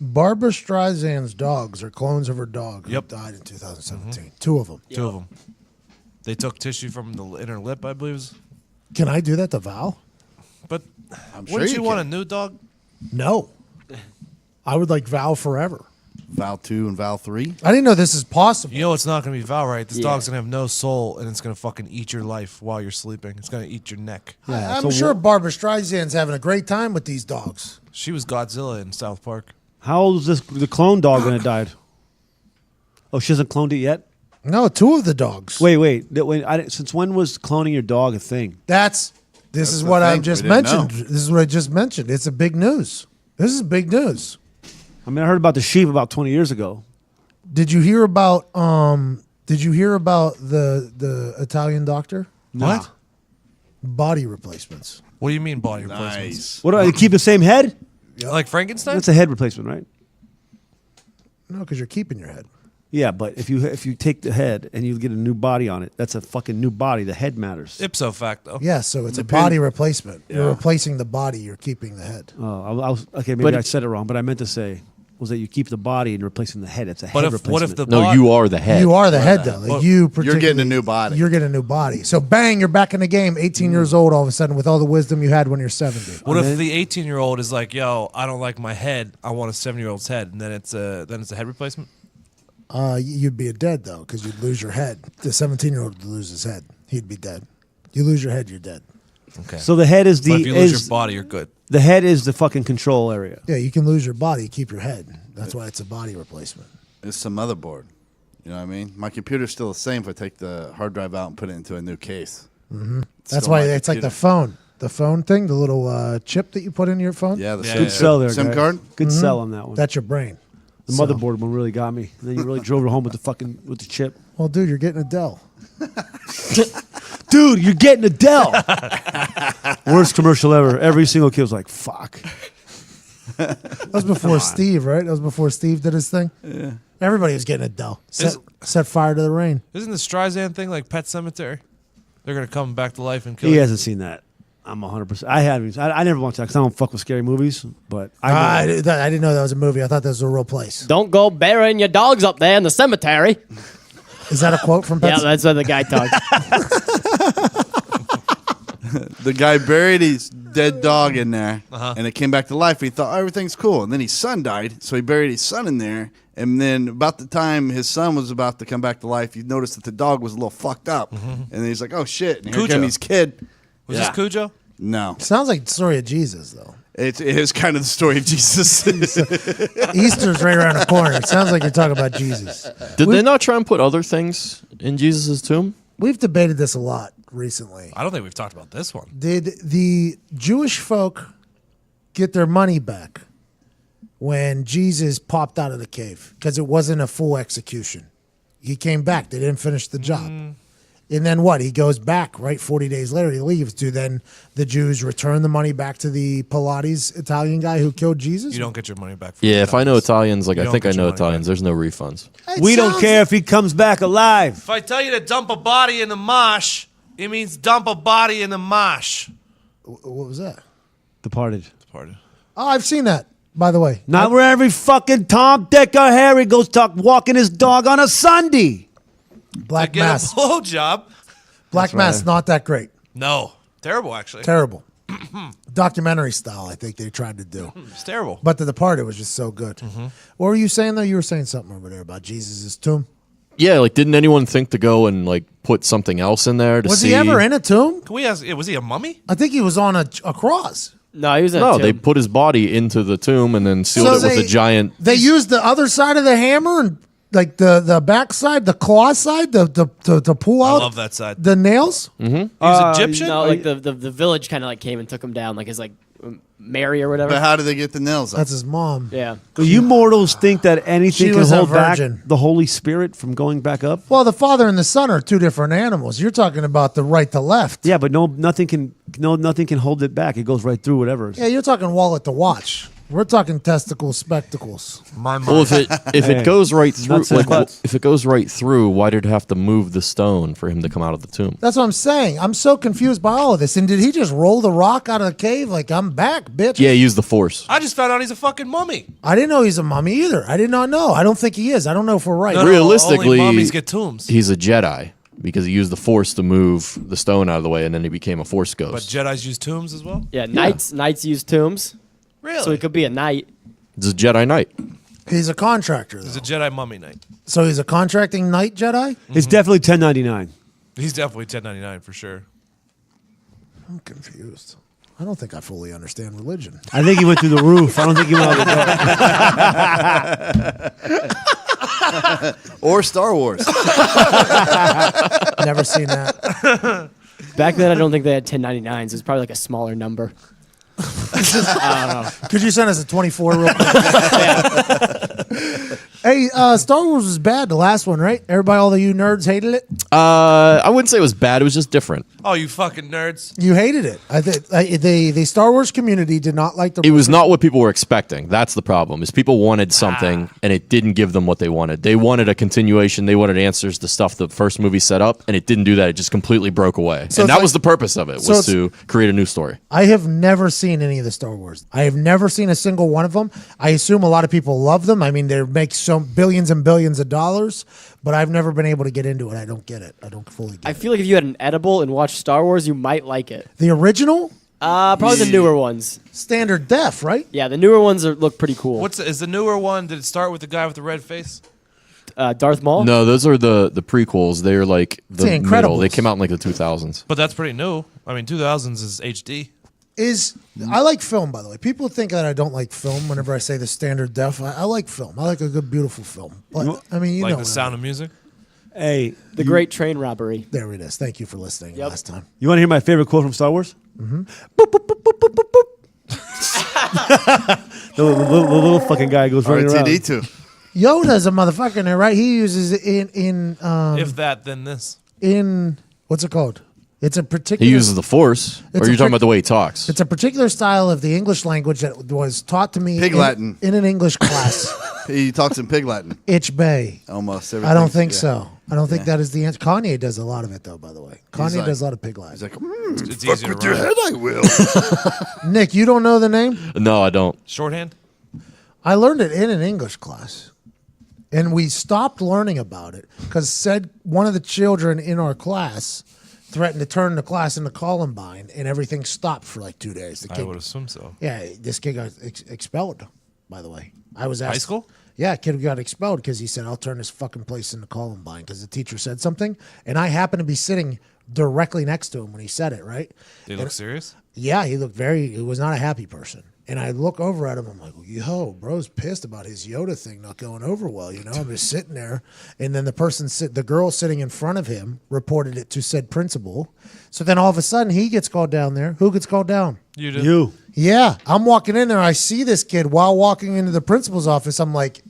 Barbara Streisand's dogs are clones of her dog who Yep. died in 2017. Two of them. Two of them. They took tissue from the inner lip, I believe. Can I do that to Val? But I'm sure wouldn't you you want a can. new dog? No. I would like Val forever. Val 2 and Val 3. I didn't know this is possible. You know it's not going to be Val, right? This Yeah. dog's going to have no soul, and it's going to fucking eat your life while you're sleeping. It's going to eat your neck. I- I'm sure Barbara Streisand's having a great time with these dogs. She was Godzilla in South Park. How old is the clone dog when it died? Oh, she hasn't cloned it yet? No, two of the dogs. Wait. Since when was cloning your dog a thing? This That's is the what I thing. just We didn't mentioned. know. This is what I just mentioned. It's a big news. This is big news. I mean, I heard about the sheep about 20 years ago. Did you hear about the Italian doctor? What? Body replacements. What do you mean body replacements? Nice. What do I keep the same head? Like Frankenstein? That's a head replacement, right? No, because you're keeping your head. Yeah, but if you take the head and you get a new body on it, that's a fucking new body. The head matters. Ipso facto. Yeah, so it's a Depend- body replacement. You're Yeah. replacing the body. You're keeping the head. Oh, okay, maybe But- I said it wrong, but I meant to say was that you keep the body and you're replacing the head. It's a But head if replacement. what if the No, bod- you are the head. You are the head, though. Like Well, you You're getting a particularly- new body. You're getting a new body. So bang, you're back in the game. 18 years old, all of a sudden, with all the wisdom you had when you're 70. What if the 18-year-old is like, "Yo, I don't like my head. I want a 7-year-old's head," and then it's a head replacement? You'd be dead though, because you'd lose your head. The 17-year-old would lose his head. He'd be dead. You lose your head, you're dead. Okay. So the head is but if you lose your is body, you're good. the head is the fucking control area. Yeah, you can lose your body, keep your head. That's why it's a body replacement. It's some motherboard. You know what I mean? My computer's still the same if I take the hard drive out and put it into a new case. Mm-hmm. That's why it's like the phone. The phone thing, the little chip that you put in your phone. Yeah, the Yeah, SIM, Good sell there, SIM guys. card. Good sell on that one. That's your brain. The motherboard one really got me. And then you really drove it home with the chip. Well, dude, you're getting a Dell. Dude, you're getting a Dell. Worst commercial ever. Every single kid was like, fuck. That was before Steve, right? That was before Steve did his thing. Yeah. Everybody was getting a Dell. Set fire to the rain. Isn't the Streisand thing like Pet Cemetery? They're gonna come back to life and kill He you. hasn't seen that. I'm 100%. I haven't. I never watched that because I don't fuck with scary movies. But I didn't know that was a movie. I thought that was a real place. Don't go burying your dogs up there in the cemetery. Is that a quote from Yeah, Pet? that's what the guy talks. The guy buried his dead dog in there, and it came back to life. He thought, oh, everything's cool. And then his son died, so he buried his son in there. And then about the time his son was about to come back to life, you noticed that the dog was a little fucked up. And then he's like, oh, shit. And here Cujo. comes his kid. Was this Cujo? No. Sounds like the story of Jesus, though. It is kind of the story of Jesus. Easter's right around the corner. It sounds like you're talking about Jesus. Did they not try and put other things in Jesus' tomb? We've debated this a lot recently. I don't think we've talked about this one. Did the Jewish folk get their money back when Jesus popped out of the cave? Because it wasn't a full execution. He came back. They didn't finish the job. And then what? He goes back, right? 40 days later, he leaves. Do then the Jews return the money back to the Pilates Italian guy who killed Jesus? You don't get your money back. For Yeah, your if I know dogs. Italians, like You I don't think I get your know money Italians, back. there's no refunds. we don't care if he comes back alive. If I tell you to dump a body in the mosh, it means dump a body in the mosh. What was that? Departed. Pardon. Oh, I've seen that, by the way. Not where every fucking Tom, Dick, or Harry goes walking his dog on a Sunday. Black Get Mass. a blowjob. Black Mass, not that great. No, terrible actually. Terrible. Documentary style, I think they tried to do. It's terrible. But The Departed was just so good. What were you saying, though? You were saying something over there about Jesus' tomb. Yeah, like didn't anyone think to go and like put something else in there to Was see? he ever in a tomb? Can we ask? Was he a mummy? I think he was on a cross. No, he was in No, a they tomb. put his body into the tomb and then sealed So it with a giant. They used the other side of the hammer and like the back side, the claw side, to pull I out love that side. the nails. He was Egyptian. No, like the village kind of like came and took him down, like his like Mary or whatever. But how did they get the nails up? That's his mom. Yeah. Do you mortals think that anything She can was a hold back virgin. the Holy Spirit from going back up? Well, the father and the son are two different animals. You're talking about the right to left. Yeah, but nothing can hold it back. It goes right through whatever. Yeah, you're talking wallet to watch. We're talking testicle spectacles. My mind. Well, if it goes right through, nuts and like butts. if it goes right through, why did it have to move the stone for him to come out of the tomb? That's what I'm saying. I'm so confused by all of this. And did he just roll the rock out of the cave like, I'm back, bitch? Yeah, use the force. I just found out he's a fucking mummy. I didn't know he's a mummy either. I did not know. I don't think he is. I don't know if we're right. No, Realistically, only mummies get tombs. He's a Jedi because he used the force to move the stone out of the way, and then he became a force But ghost. Jedis use tombs as well. Yeah, knights use tombs, Really? so he could be a knight. It's a Jedi Knight. He's a contractor, He's though. a Jedi mummy knight. So he's a contracting knight Jedi? It's definitely 1099. He's definitely 1099 for sure. I'm confused. I don't think I fully understand religion. I think he went through the roof. I don't think he went out the door. Or Star Wars. Never seen that. Back then, I don't think they had 1099s. It was probably like a smaller number. Could you send us a 24 real quick? Hey, Star Wars was bad, the last one, right? Everybody, all of you nerds hated it? I wouldn't say it was bad. It was just different. Oh, you fucking nerds. You hated it. The Star Wars community did not like the It was not what people were expecting. That's the problem. Is people wanted something and it didn't give them what they wanted. They wanted a continuation. They wanted answers to stuff the first movie set up, and it didn't do that. It just completely broke away. So and it's that was the purpose of it, so was it's- to create a new story. I have never seen any of the Star Wars. I have never seen a single one of them. I assume a lot of people love them. I mean, they make so billions and billions of dollars, but I've never been able to get into it. I don't get it. I don't fully get I it. feel like if you had an edible and watched Star Wars, you might like it. The original, Probably the newer ones. standard def, right? Yeah, the newer ones look pretty cool. Is the newer one? Did it start with the guy with the red face? Darth Maul? No, those are the prequels. They're like the The middle. They Incredibles. came out in like the 2000s. But that's pretty new. I mean, 2000s is HD. I like film, by the way. People think that I don't like film whenever I say the standard def. I like film. I like a good, beautiful film. But, I mean, you Like know. the what Sound I of Music. Hey, The Great Train Robbery. There it is. Thank you for listening Yep. last time. you want to hear my favorite quote from Star Wars? Mm-hmm. The little fucking guy goes running around. R2D2. Yoda's a motherfucker in there, right? He uses it in If that, then this. what's it called? It's a particular. He uses the force. It's Or a you're talking about the way he talks. It's a particular style of the English language that was taught to me Pig Latin. in an English class. He talks in Pig Latin. Ich bay. Almost I everything. don't think Yeah. so. I don't think Yeah. that is the answer. Kanye does a lot of it, though, by the way. Kanye like- does a lot of Pig Latin. He's like, It's easier to rhyme. I will. Nick, you don't know the name? No, I don't. Shorthand? I learned it in an English class. And we stopped learning about it because said one of the children in our class threatened to turn the class into Columbine, and everything stopped for like 2 days. The I kid, would assume so. yeah, this kid got expelled, by the way. I was asked, High school? Yeah, kid got expelled because he said, I'll turn this fucking place into Columbine because the teacher said something. And I happened to be sitting directly next to him when he said it, right? They look serious? Yeah, he was not a happy person. And I look over at him, I'm like, yo, bro's pissed about his Yoda thing not going over well, you know? I'm just sitting there. And then the girl sitting in front of him reported it to said principal. So then all of a sudden he gets called down there. Who gets called down? You do. You. Yeah, I'm walking in there. I see this kid while walking into the principal's office. I'm like,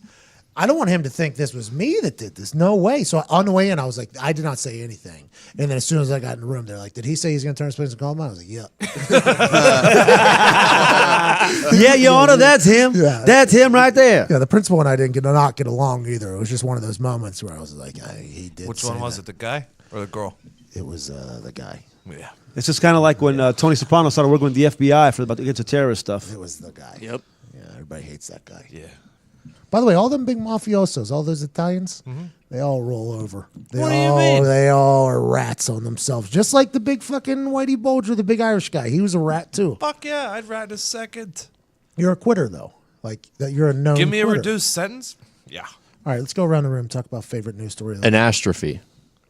I don't want him to think this was me that did this. No way. So on the way in, I was like, I did not say anything. And then as soon as I got in the room, they're like, did he say he's going to turn his place into Columbine? I was like, yeah. Yeah, Your Honor, that's him. Yeah. That's him right there. Yeah, the principal and I didn't not get along either. It was just one of those moments where I was like, he did. Which say one was that. it, the guy or the girl? It was the guy. Yeah. It's just kind of like when Tony Soprano started working with the FBI for against the terrorist stuff. It was the guy. Yep. Yeah, everybody hates that guy. Yeah. By the way, all them big mafiosos, all those Italians, they all roll over. What do you mean? They all are rats on themselves. Just like the big fucking Whitey Bulger, the big Irish guy. He was a rat too. Fuck yeah, I'd rat in a second. You're a quitter though. Like that, you're a known. Give me a quitter. reduced sentence? Yeah. All right, let's go around the room. Talk about favorite news story. An astrophy.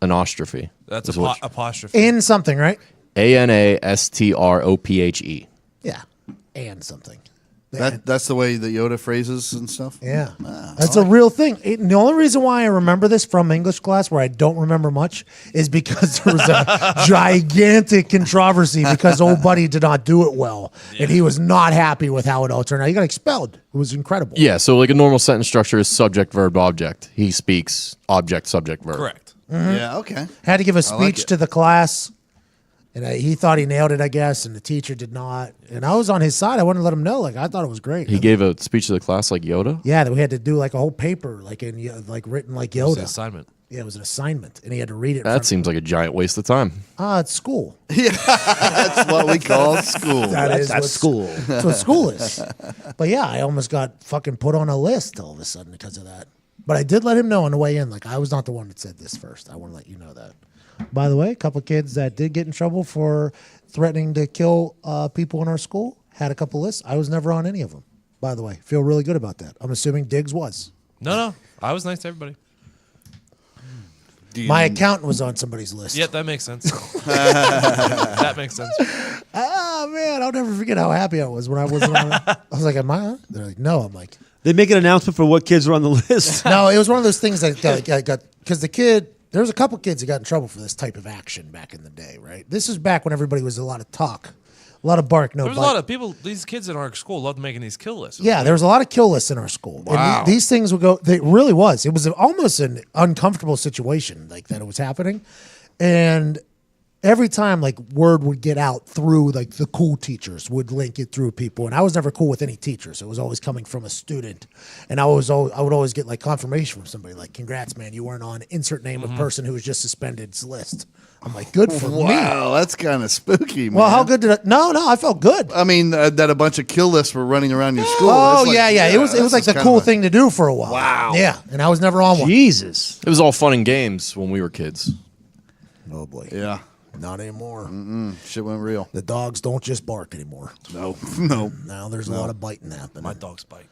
An ostrophe. That's is what- apostrophe. In something, right? ANASTROPHE. Yeah, and something. That's the way the Yoda phrases and stuff. Yeah, that's a real thing. The only reason why I remember this from English class, where I don't remember much, is because there was a gigantic controversy because old buddy did not do it well, and he was not happy with how it all turned out. He got expelled. It was incredible. Yeah, so like a normal sentence structure is subject, verb, object. He speaks, object, subject, verb. Correct. Yeah. Okay. Had to give a like speech it. to the class, And he thought he nailed it, I guess, and the teacher did not. And I was on his side. I wanted to let him know. Like, I thought it was great. He gave a speech to the class like Yoda. Yeah, that we had to do like a whole paper, like written like It was Yoda. an assignment. Yeah, it was an assignment, and he had to read it. That seems like a giant waste of time. It's school. That's what we call school. That's school. That's what school is. But yeah, I almost got fucking put on a list all of a sudden because of that. But I did let him know on the way in, like I was not the one that said this first. I want to let you know that. By the way, a couple of kids that did get in trouble for threatening to kill people in our school had a couple lists. I was never on any of them. By the way, feel really good about that. I'm assuming Diggs was. No, I was nice to everybody. My accountant was on somebody's list. Yeah, that makes sense. That makes sense. Oh man, I'll never forget how happy I was when I wasn't on it. I was like, am I on? They're like, no. I'm like, They make an announcement for what kids are on the list. no, it was one of those things that got because the kid. There was a couple kids that got in trouble for this type of action back in the day, right? This is back when everybody was a lot of talk, a lot of bark, no There was bite. a lot of people. These kids in our school loved making these kill lists. Yeah, there was a lot of kill lists in our school. Wow. And these things would go. It really was. It was almost an uncomfortable situation, like that it was happening, and every time like word would get out through like the cool teachers would link it through people, and I was never cool with any teachers. It was always coming from a student, and I would always get like confirmation from somebody like, "Congrats, man, you weren't on insert name of person who was just suspended's list." I'm like, "Good for me." Wow, that's kind of spooky, man. Well, how good did I? No, I felt good. I mean, that a bunch of kill lists were running around your school. Oh That's like, yeah. It was this like is the kind cool of a- thing to do for a while. Wow. Yeah, and I was never on one. Jesus. It was all fun and games when we were kids. Oh boy, Yeah, not anymore. shit went real. The dogs don't just bark anymore. No, no. Now there's a lot of biting happening. My dogs bite.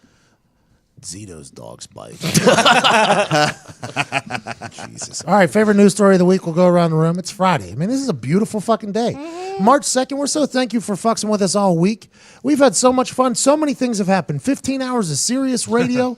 Zito's dogs bite. Jesus. All right, favorite news story of the week will go around the room. It's Friday. I mean, this is a beautiful fucking day. March 2nd, we're so thank you for fucking with us all week. We've had so much fun. So many things have happened. 15 hours of serious radio.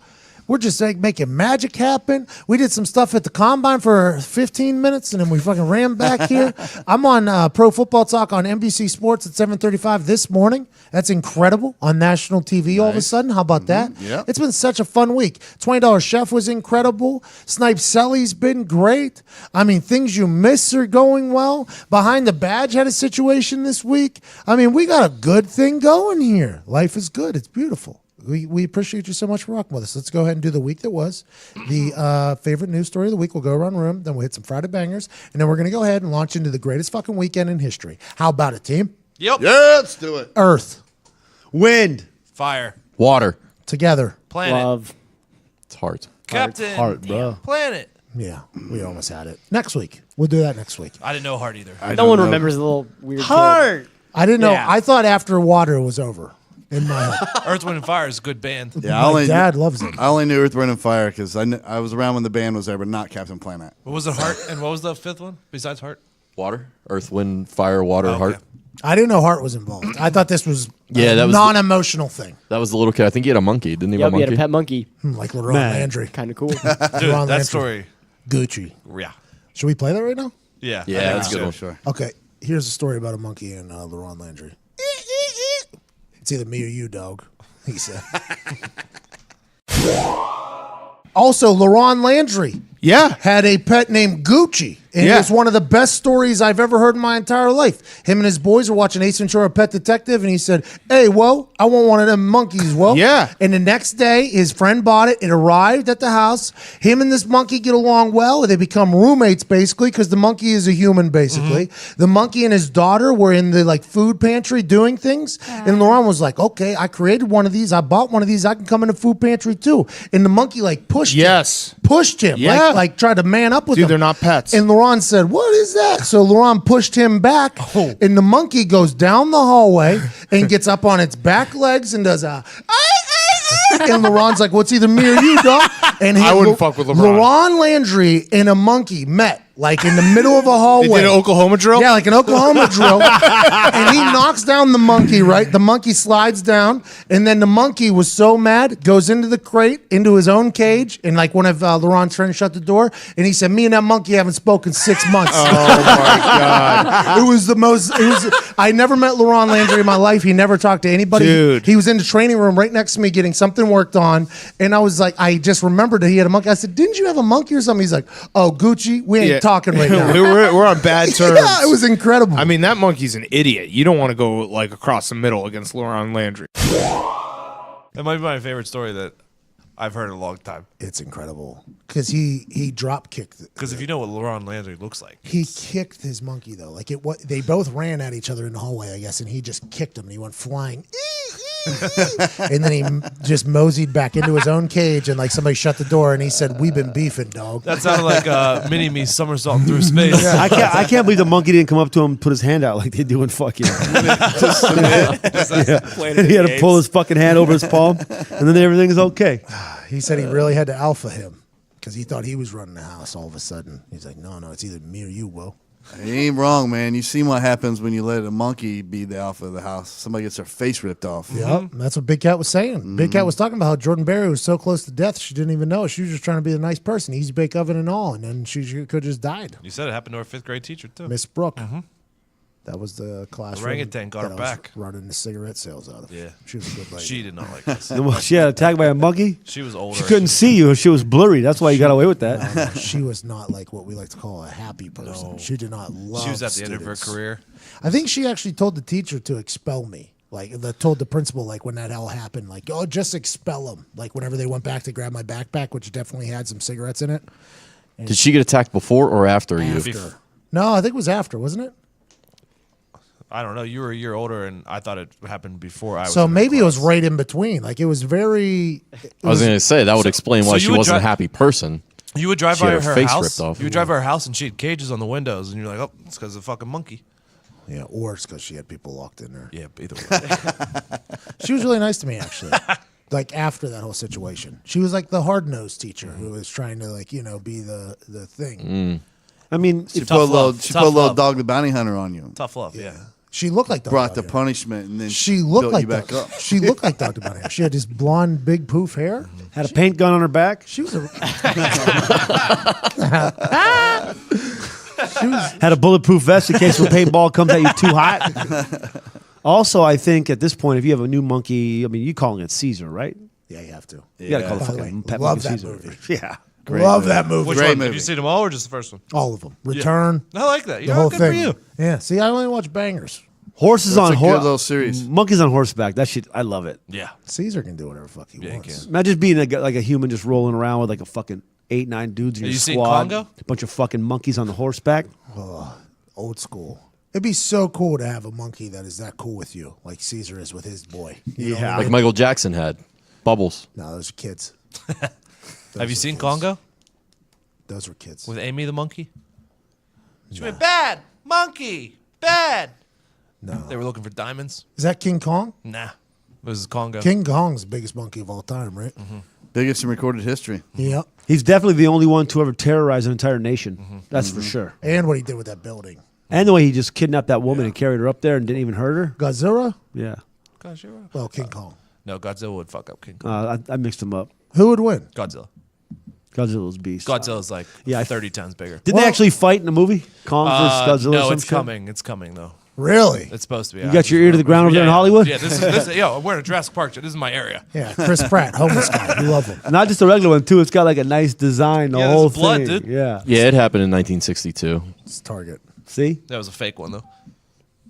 We're just like making magic happen. We did some stuff at the Combine for 15 minutes, and then we fucking ran back here. I'm on Pro Football Talk on NBC Sports at 7:35 this morning. That's incredible on national TV all of a sudden. How about that? Yep. It's been such a fun week. $20 Chef was incredible. Snipe Selly's been great. I mean, things you miss are going well. Behind the Badge had a situation this week. I mean, we got a good thing going here. Life is good. It's beautiful. We appreciate you so much for rocking with us. Let's go ahead and do the week that was. The favorite news story of the week will go around the room. Then we'll hit some Friday bangers. And then we're going to go ahead and launch into the greatest fucking weekend in history. How about it, team? Yep. Yeah, let's do it. Earth. Wind. Fire. Water. Together. Planet. Love. It's heart. Captain. Heart, bro. Planet. Yeah, we almost had it. Next week. We'll do that next week. I didn't know heart either. No one remembers the little weird kid. Heart. I didn't know. Yeah. I thought after water was over in my head. Earth, Wind, and Fire is a good band. Yeah, My dad loves it. I only knew Earth, Wind, and Fire because I was around when the band was there, but not Captain Planet. What was it, Heart? And what was the fifth one besides Heart? Water. Earth, wind, fire, water, Okay. heart. I didn't know Heart was involved. I thought this was Yeah, that a was non-emotional thing, That was the little kid. I think he had a monkey. Didn't he Yep, have a he had monkey? a pet monkey. like LeRon Man. Landry. Kind of cool. Dude, Ron that Landry. story. Gucci. Yeah. Should we play that right now? Yeah. Yeah, I think that's a good so. one. Sure. Okay, here's a story about a monkey and LeRon Landry. It's either me or you, dog, he said. Also, LeRon Landry Yeah. had a pet named Gucci. And Yeah. it was one of the best stories I've ever heard in my entire life. Him and his boys were watching Ace Ventura: Pet Detective, and he said, "Hey, whoa, I want one of them monkeys, whoa." Yeah. And the next day, his friend bought it. It arrived at the house. Him and this monkey get along well. They become roommates, basically, because the monkey is a human, basically. The monkey and his daughter were in the like food pantry doing things. And Laurent was like, "Okay, I created one of these. I bought one of these. I can come in the food pantry too." And the monkey like pushed Yes. him, Yeah. like tried to man up with Dude, him. they're not pets. And Laurent said, "What is that?" So Laurent pushed him back, Oh. and the monkey goes down the hallway and gets up on its back legs and does a. And Laurent's like, "What's either me or you, dog?" And I wouldn't fuck with LeBron. Laurent Landry and a monkey met like in the middle of a hallway. They did an Oklahoma drill? Yeah, like an Oklahoma drill. And he knocks down the monkey, right? The monkey slides down, and then the monkey was so mad, goes into the crate, into his own cage, and like one of Laurent's friends shut the door, and he said, "Me and that monkey haven't spoken 6 months." Oh my God. It was the most. I never met Laurent Landry in my life. He never talked to anybody. Dude. He was in the training room right next to me getting something worked on, and I was like, I just remembered that he had a monkey. I said, "Didn't you have a monkey or something?" He's like, "Oh, Gucci, we ain't Yeah. talking right now. we're on bad terms. Yeah, it was incredible. I mean, that monkey's an idiot. You don't want to go like across the middle against Laurent Landry. That might be my favorite story that I've heard in a long time. it's incredible because he drop kicked. Because if you know what Laurent Landry looks like, He kicked his monkey though. Like they both ran at each other in the hallway, I guess, and he just kicked him and he went flying. And then he just moseyed back into his own cage and like somebody shut the door and he said, "We've been beefing, dog." that sounded like Mini-Me somersaulting through space. I can't believe the monkey didn't come up to him and put his hand out like they do in fucking. And he had to pull his fucking hand over his palm, and then everything is okay. He said he really had to alpha him because he thought he was running the house all of a sudden. He's like, no, it's either me or you, Will. You ain't wrong, man. You seen what happens when you let a monkey be the alpha of the house. Somebody gets their face ripped off. Yep, that's what Big Cat was saying. Big Cat was talking about how Jordan Berry was so close to death she didn't even know. She was just trying to be a nice person, easy bake oven and all, and then she could have just died. You said it happened to our 5th grade teacher too. Miss Brooke. That was the classroom. Orangutan got that her I was back. running the cigarette sales out of. Yeah. She was a good lady. She did not like this. She had attacked by a monkey. She was older. She couldn't see you. She was blurry. That's why you got away with that. No, she was not like what we like to call a happy person. No. She did not love She was at the end of her students. career. I think she actually told the teacher to expel me. Like, told the principal, like, when that all happened, like, oh, just expel him. Like, whenever they went back to grab my backpack, which definitely had some cigarettes in it. Did she get attacked before or after you? After. No, I think it was after, wasn't it? I don't know. You were a year older, and I thought it happened before I was. So in her maybe it was class. right in between. Like, it was very... I was going to say that would explain why so she you would wasn't a drive- happy person. You would drive She by had her her face house. ripped off. You would drive by her house, and she had cages on the windows, and you're like, "Oh, it's because of the fucking monkey." Yeah, or it's because she had people locked in there. Yeah, either way. She was really nice to me, actually. Like, after that whole situation. She was like the hard-nosed teacher who was trying to, like, be the thing. I mean, She if- put a little, love. she Tough put a little love. dog the bounty hunter on you. Tough love. Yeah. She looked like Dr. Brought the Bounty. punishment and then She looked built like you back Dr. up. She looked like Dr. Bounty. She had this blonde, big poof hair. had a paint gun on her back. She was a Had a bulletproof vest in case the paintball comes at you too hot. Also, I think at this point, if you have a new monkey, I mean, you calling it Caesar, right? Yeah, you have to. You gotta call the By the fucking way, pet love monkey that Caesar. movie. Yeah. Love that movie. Which Great one? movie. Have you seen them all, or just the first one? All of them. Return. I like that. The Yeah, whole good thing. for you. Yeah. See, I only watch bangers. Horses That's on a good little horse. series. Monkeys on horseback. That shit, I love it. Yeah. Caesar can do whatever the fuck he Yeah, he wants. can. Imagine being like a human just rolling around with like a fucking 8-9 dudes in Have your you seen squad. Congo? A bunch of fucking monkeys on the horseback. Old school. It'd be so cool to have a monkey that is that cool with you, like Caesar is with his boy. You know what I Like mean? Michael Jackson had. Bubbles. No, those are kids. Have you seen Congo Those were kids. with Amy the monkey? She went bad monkey, bad. No. They were looking for diamonds. Is that King Kong? Nah, it was Congo. King Kong's the biggest monkey of all time, right? Biggest in recorded history. Yep. He's definitely the only one to ever terrorize an entire nation. That's for sure. And what he did with that building. And the way he just kidnapped that woman and carried her up there and didn't even hurt her. Godzilla? Yeah. Gosh, you're right. Well, King Kong. No, Godzilla would fuck up King Kong. I mixed them up. Who would win? Godzilla. Godzilla's beast. Godzilla's like Yeah, 30 times bigger. Did they actually fight in the movie? Kong versus Godzilla? or No, some it's shit? coming. It's coming though. Really? It's supposed to be. You got your ear to the ground over there in Hollywood? Yeah, this is yo. We're in Jurassic Park. This is my area. Yeah, Chris Pratt, homeless guy. We love him. Not just a regular one too. It's got like a nice design. The Yeah, there's whole blood, thing. dude. Yeah. Yeah, it happened in 1962. It's Target. See? That was a fake one though.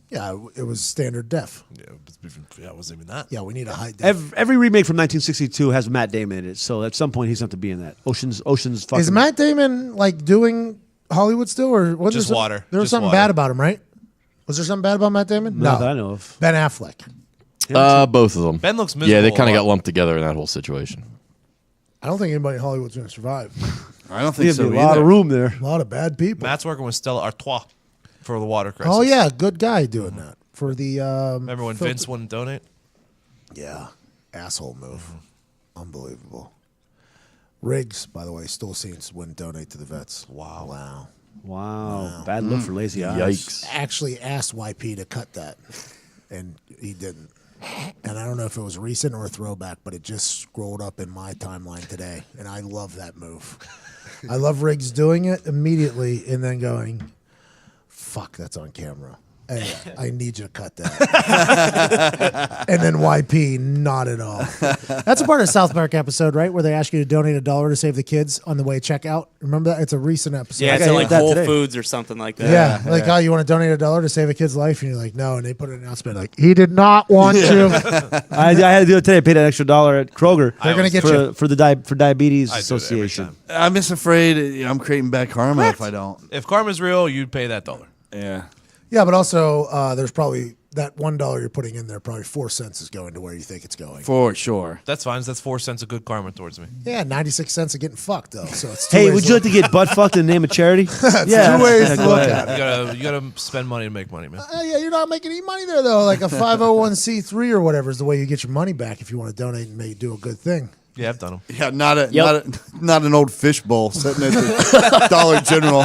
Yeah, it was standard def. Yeah, it wasn't even that. Yeah, we need a high def. Every remake from 1962 has Matt Damon in it. So at some point he's going to have to be in that. Ocean's fucking. Is Matt Damon like doing Hollywood still, or was Just there water. There was Just something water. bad about him, right? Was there something bad about Matt Damon? Not that I know of. Ben Affleck. Both of them. Ben looks miserable Yeah, they a kind of lot. got lumped together in that whole situation. I don't think anybody in Hollywood's going to survive. I don't He think has so a lot either. of room there. A lot of bad people. Matt's working with Stella Artois for the water crisis. Oh yeah, good guy doing that for the. Remember when Vince wouldn't donate? Yeah, asshole move. Unbelievable. Riggs, by the way, still Saints wouldn't donate to the vets. Wow. Wow. Bad look for lazy eyes. Yikes. Actually asked YP to cut that, and he didn't. And I don't know if it was recent or a throwback, but it just scrolled up in my timeline today, and I love that move. I love Riggs doing it immediately and then going, "Fuck, that's on camera." Hey, I need you to cut that. And then YP, not at all. That's a part of the South Park episode, right? Where they ask you to donate $1 to save the kids on the way checkout. Remember that? It's a recent episode. Yeah, I it's got like that Whole today. Foods or something like that. Yeah, like, oh, you want to donate $1 to save a kid's life? And you're like, no. And they put an announcement like, he did not want to. I had to do it today. I paid an extra $1 at Kroger. They're going to get for, you. for the for Diabetes I do it every Association. time. I'm just afraid I'm creating bad karma if I don't. If karma's real, you'd pay that $1. Yeah. Yeah, but also there's probably that $1 you're putting in there, probably 4 cents is going to where you think it's going. For sure. That's fine. That's 4 cents of good karma towards me. Yeah, 96 cents of getting fucked, though. So it's two Hey, ways would you like to get butt fucked in the name of charity? Yeah, two ways to go look ahead. at it. You gotta spend money to make money, man. Yeah, you're not making any money there, though. Like a 501c3 or whatever is the way you get your money back if you want to donate and maybe do a good thing. Yeah, I've done them. Yeah, not Yep. not an old fishbowl sitting at the Dollar General.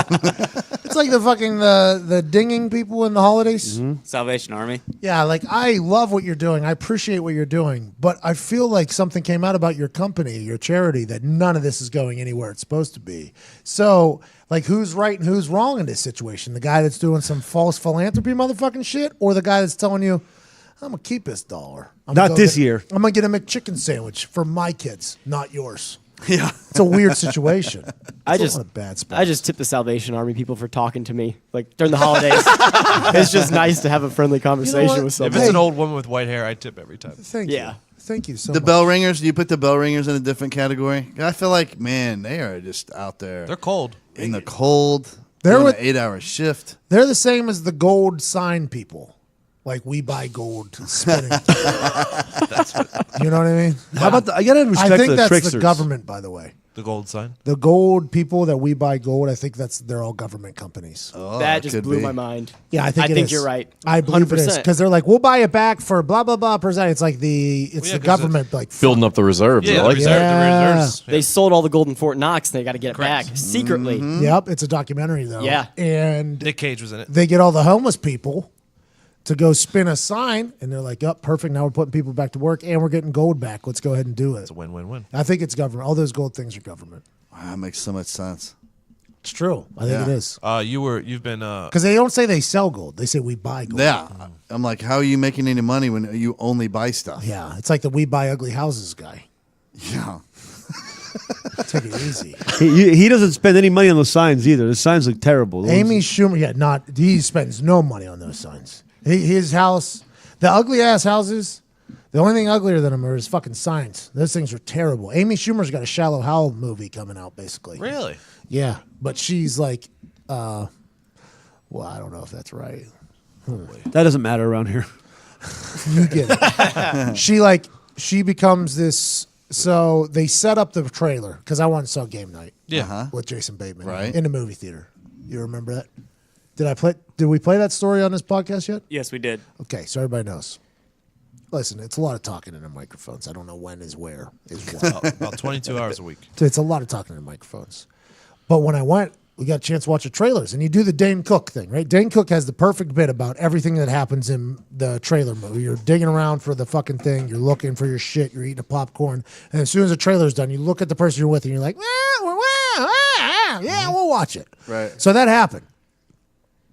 It's like the fucking the dinging people in the holidays. Salvation Army. Yeah, like I love what you're doing. I appreciate what you're doing, but I feel like something came out about your company, your charity, that none of this is going anywhere it's supposed to be. So, like, who's right and who's wrong in this situation? The guy that's doing some false philanthropy motherfucking shit, or the guy that's telling you, I'm gonna keep this $1. Not this year. I'm gonna get a McChicken sandwich for my kids, not yours. Yeah. It's a weird situation. I It's just not a bad spot. I just tip the Salvation Army people for talking to me like during the holidays. It's just nice to have a friendly conversation what? with If somebody. it's an old woman with white hair, I tip every time. Thank Yeah. you. Thank you so The much. bell ringers, do you put the bell ringers in a different category? I feel like, man, they are just out there They're cold. in the cold. They're Doing with- an 8-hour shift. They're the same as the gold sign people. Like we buy gold spinning. You know what I mean? How about I gotta respect I think the that's tricksters. the government, by the way. The gold sign. The gold people that we buy gold, I think they're all government companies. Oh, that just could blew be. my mind. Yeah, I think I it think is. you're right. I believe it is 100%. because they're like, we'll buy it back for blah blah blah percent. It's like the 'cause government like Building up the reserves. Yeah, I like the that. Yeah. reserves. They sold all the gold in Fort Knox. And they got to get it back secretly. Yep, it's a documentary though. Yeah. and Nick Cage was in it. they get all the homeless people to go spin a sign, and they're like, "Oh, perfect! Now we're putting people back to work, and we're getting gold back. Let's go ahead and do it." It's a win-win-win. I think it's government. All those gold things are government. Wow, that makes so much sense. It's true. I think it Yeah. is You've been because they don't say they sell gold; they say we buy gold. Yeah. I'm like, how are you making any money when you only buy stuff? Yeah, it's like the we buy ugly houses guy. Yeah. Take it easy. He doesn't spend any money on those signs either. The signs look terrible. Those- Amy Schumer, he spends no money on those signs. His house, the ugly ass houses, the only thing uglier than them are his fucking signs. Those things are terrible. Amy Schumer's got a Shallow Hal movie coming out, basically. really. Yeah, but she's like, well, I don't know if that's right. That doesn't matter around here. You get it. She becomes this. So they set up the trailer because I went and saw Game Night. Yeah. With Jason Bateman, Right. in the movie theater. You remember that? Did we play that story on this podcast yet? Yes, we did. Okay, so everybody knows. Listen, it's a lot of talking into microphones. I don't know when is where is what. About 22 hours a week. It's a lot of talking into microphones. But when I went, we got a chance to watch the trailers, and you do the Dane Cook thing, right? Dane Cook has the perfect bit about everything that happens in the trailer movie. You're digging around for the fucking thing. You're looking for your shit. You're eating a popcorn. And as soon as the trailer's done, you look at the person you're with, and you're like, yeah, we'll watch it. Right. So that happened.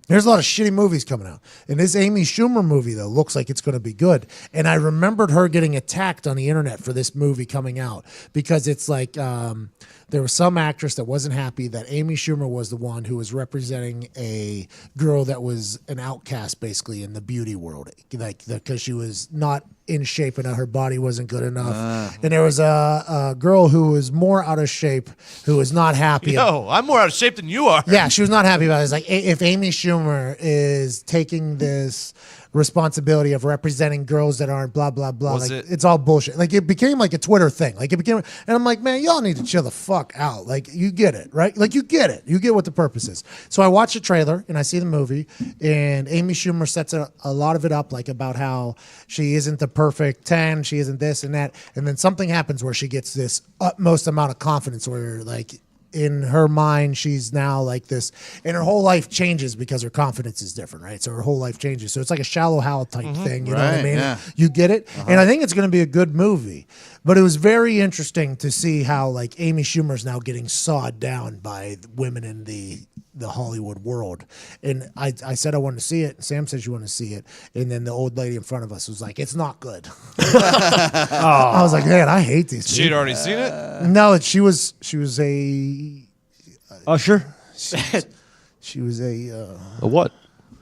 There's a lot of shitty movies coming out. And this Amy Schumer movie, though, looks like it's going to be good. And I remembered her getting attacked on the internet for this movie coming out because it's like there was some actress that wasn't happy that Amy Schumer was the one who was representing a girl that was an outcast, basically, in the beauty world. Like, because she was not in shape and her body wasn't good enough. And there was a girl who was more out of shape who was not happy. Yo, I'm more out of shape than you are. Yeah, she was not happy about it. It's like if Amy Schumer is taking this responsibility of representing girls that aren't blah blah blah, Was like it- it's all bullshit. Like it became like a Twitter thing. Like it became, and I'm like, man, y'all need to chill the fuck out. Like you get it, right? Like you get it. You get what the purpose is. So I watch the trailer and I see the movie, and Amy Schumer sets a lot of it up like about how she isn't the perfect 10, she isn't this and that, and then something happens where she gets this utmost amount of confidence where like, in her mind, she's now like this, and her whole life changes because her confidence is different, right? So her whole life changes. So it's like a Shallow Hal type thing, you know what I Right, mean? yeah. You get it? And I think it's going to be a good movie. But it was very interesting to see how like Amy Schumer's now getting sawed down by women in the the Hollywood world. And I said I wanted to see it. Sam says you want to see it. And then the old lady in front of us was like, it's not good. I was like, man, I hate these. She'd already seen it? No, she was a Usher? she was a A what?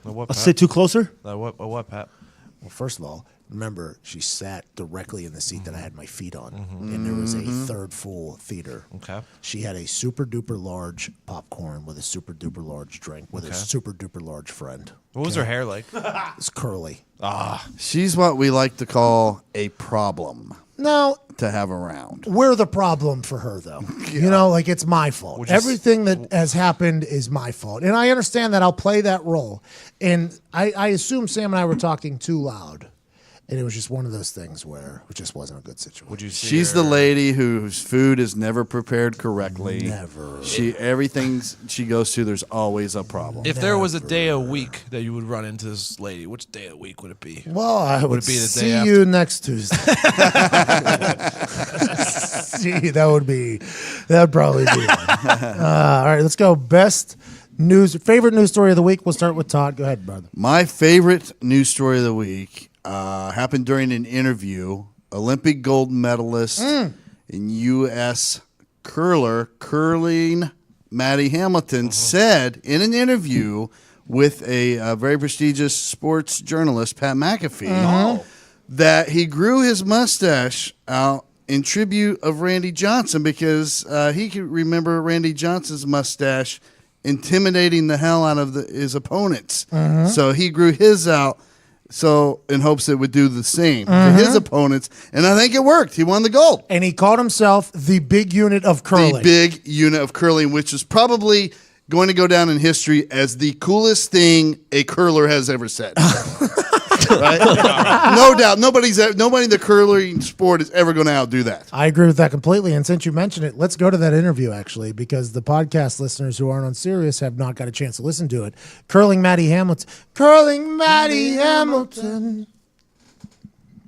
A what, I'll Pat? sit too closer? A what, Pat? well, first of all, remember she sat directly in the seat that I had my feet on, and there was a third full theater. Okay. She had a super duper large popcorn with a super duper large drink with a super duper large friend. What was her hair like? It's curly. She's what we like to call a problem No, to have around. we're the problem for her, though. You know, like it's my fault. Which is- Everything that has happened is my fault. And I understand that. I'll play that role. And I assume Sam and I were talking too loud. And it was just one of those things where it just wasn't a good situation. Would you see She's her- the lady whose food is never prepared correctly. Never. Everything she goes to, there's always a problem. If there was a day a week that you would run into this lady, which day a week would it be? Well, I would it be the day see after? you next Tuesday. See, that would probably be it. All right, let's go. Favorite news story of the week. We'll start with Todd. Go ahead, brother. My favorite news story of the week happened during an interview. Olympic gold medalist in U.S. curling Matty Hamilton said in an interview with a very prestigious sports journalist, Pat McAfee, that he grew his mustache out in tribute of Randy Johnson because he could remember Randy Johnson's mustache intimidating the hell out of his opponents. So he grew his out in hopes it would do the same to his opponents. And I think it worked. He won the gold. And he called himself the big unit of curling. The big unit of curling, which is probably going to go down in history as the coolest thing a curler has ever said. Right? No doubt. Nobody in the curling sport is ever going to outdo that. I agree with that completely. And since you mentioned it, let's go to that interview, actually, because the podcast listeners who aren't on Sirius have not got a chance to listen to it. Curling Matty Hamilton.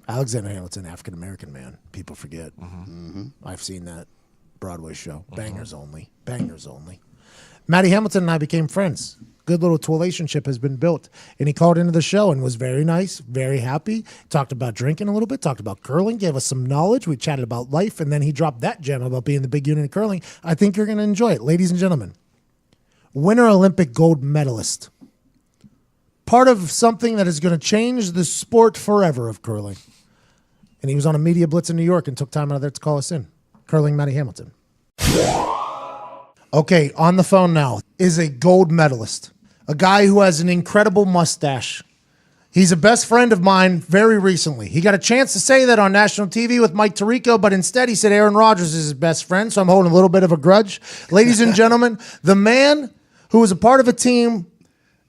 Alexander Hamilton, African-American man. People forget. I've seen that Broadway show. Bangers only. Bangers only. Matty Hamilton and I became friends. Good little relationship has been built. And he called into the show and was very nice, very happy. Talked about drinking a little bit, talked about curling, gave us some knowledge. We chatted about life, and then he dropped that gem about being the big unit of curling. I think you're going to enjoy it. Ladies and gentlemen, Winter Olympic gold medalist. Part of something that is going to change the sport forever of curling. And he was on a media blitz in New York and took time out of there to call us in. Curling Matty Hamilton. Okay, on the phone now is a gold medalist. A guy who has an incredible mustache. He's a best friend of mine very recently. He got a chance to say that on national TV with Mike Tirico, but instead he said Aaron Rodgers is his best friend, so I'm holding a little bit of a grudge. Ladies and gentlemen, the man who is a part of a team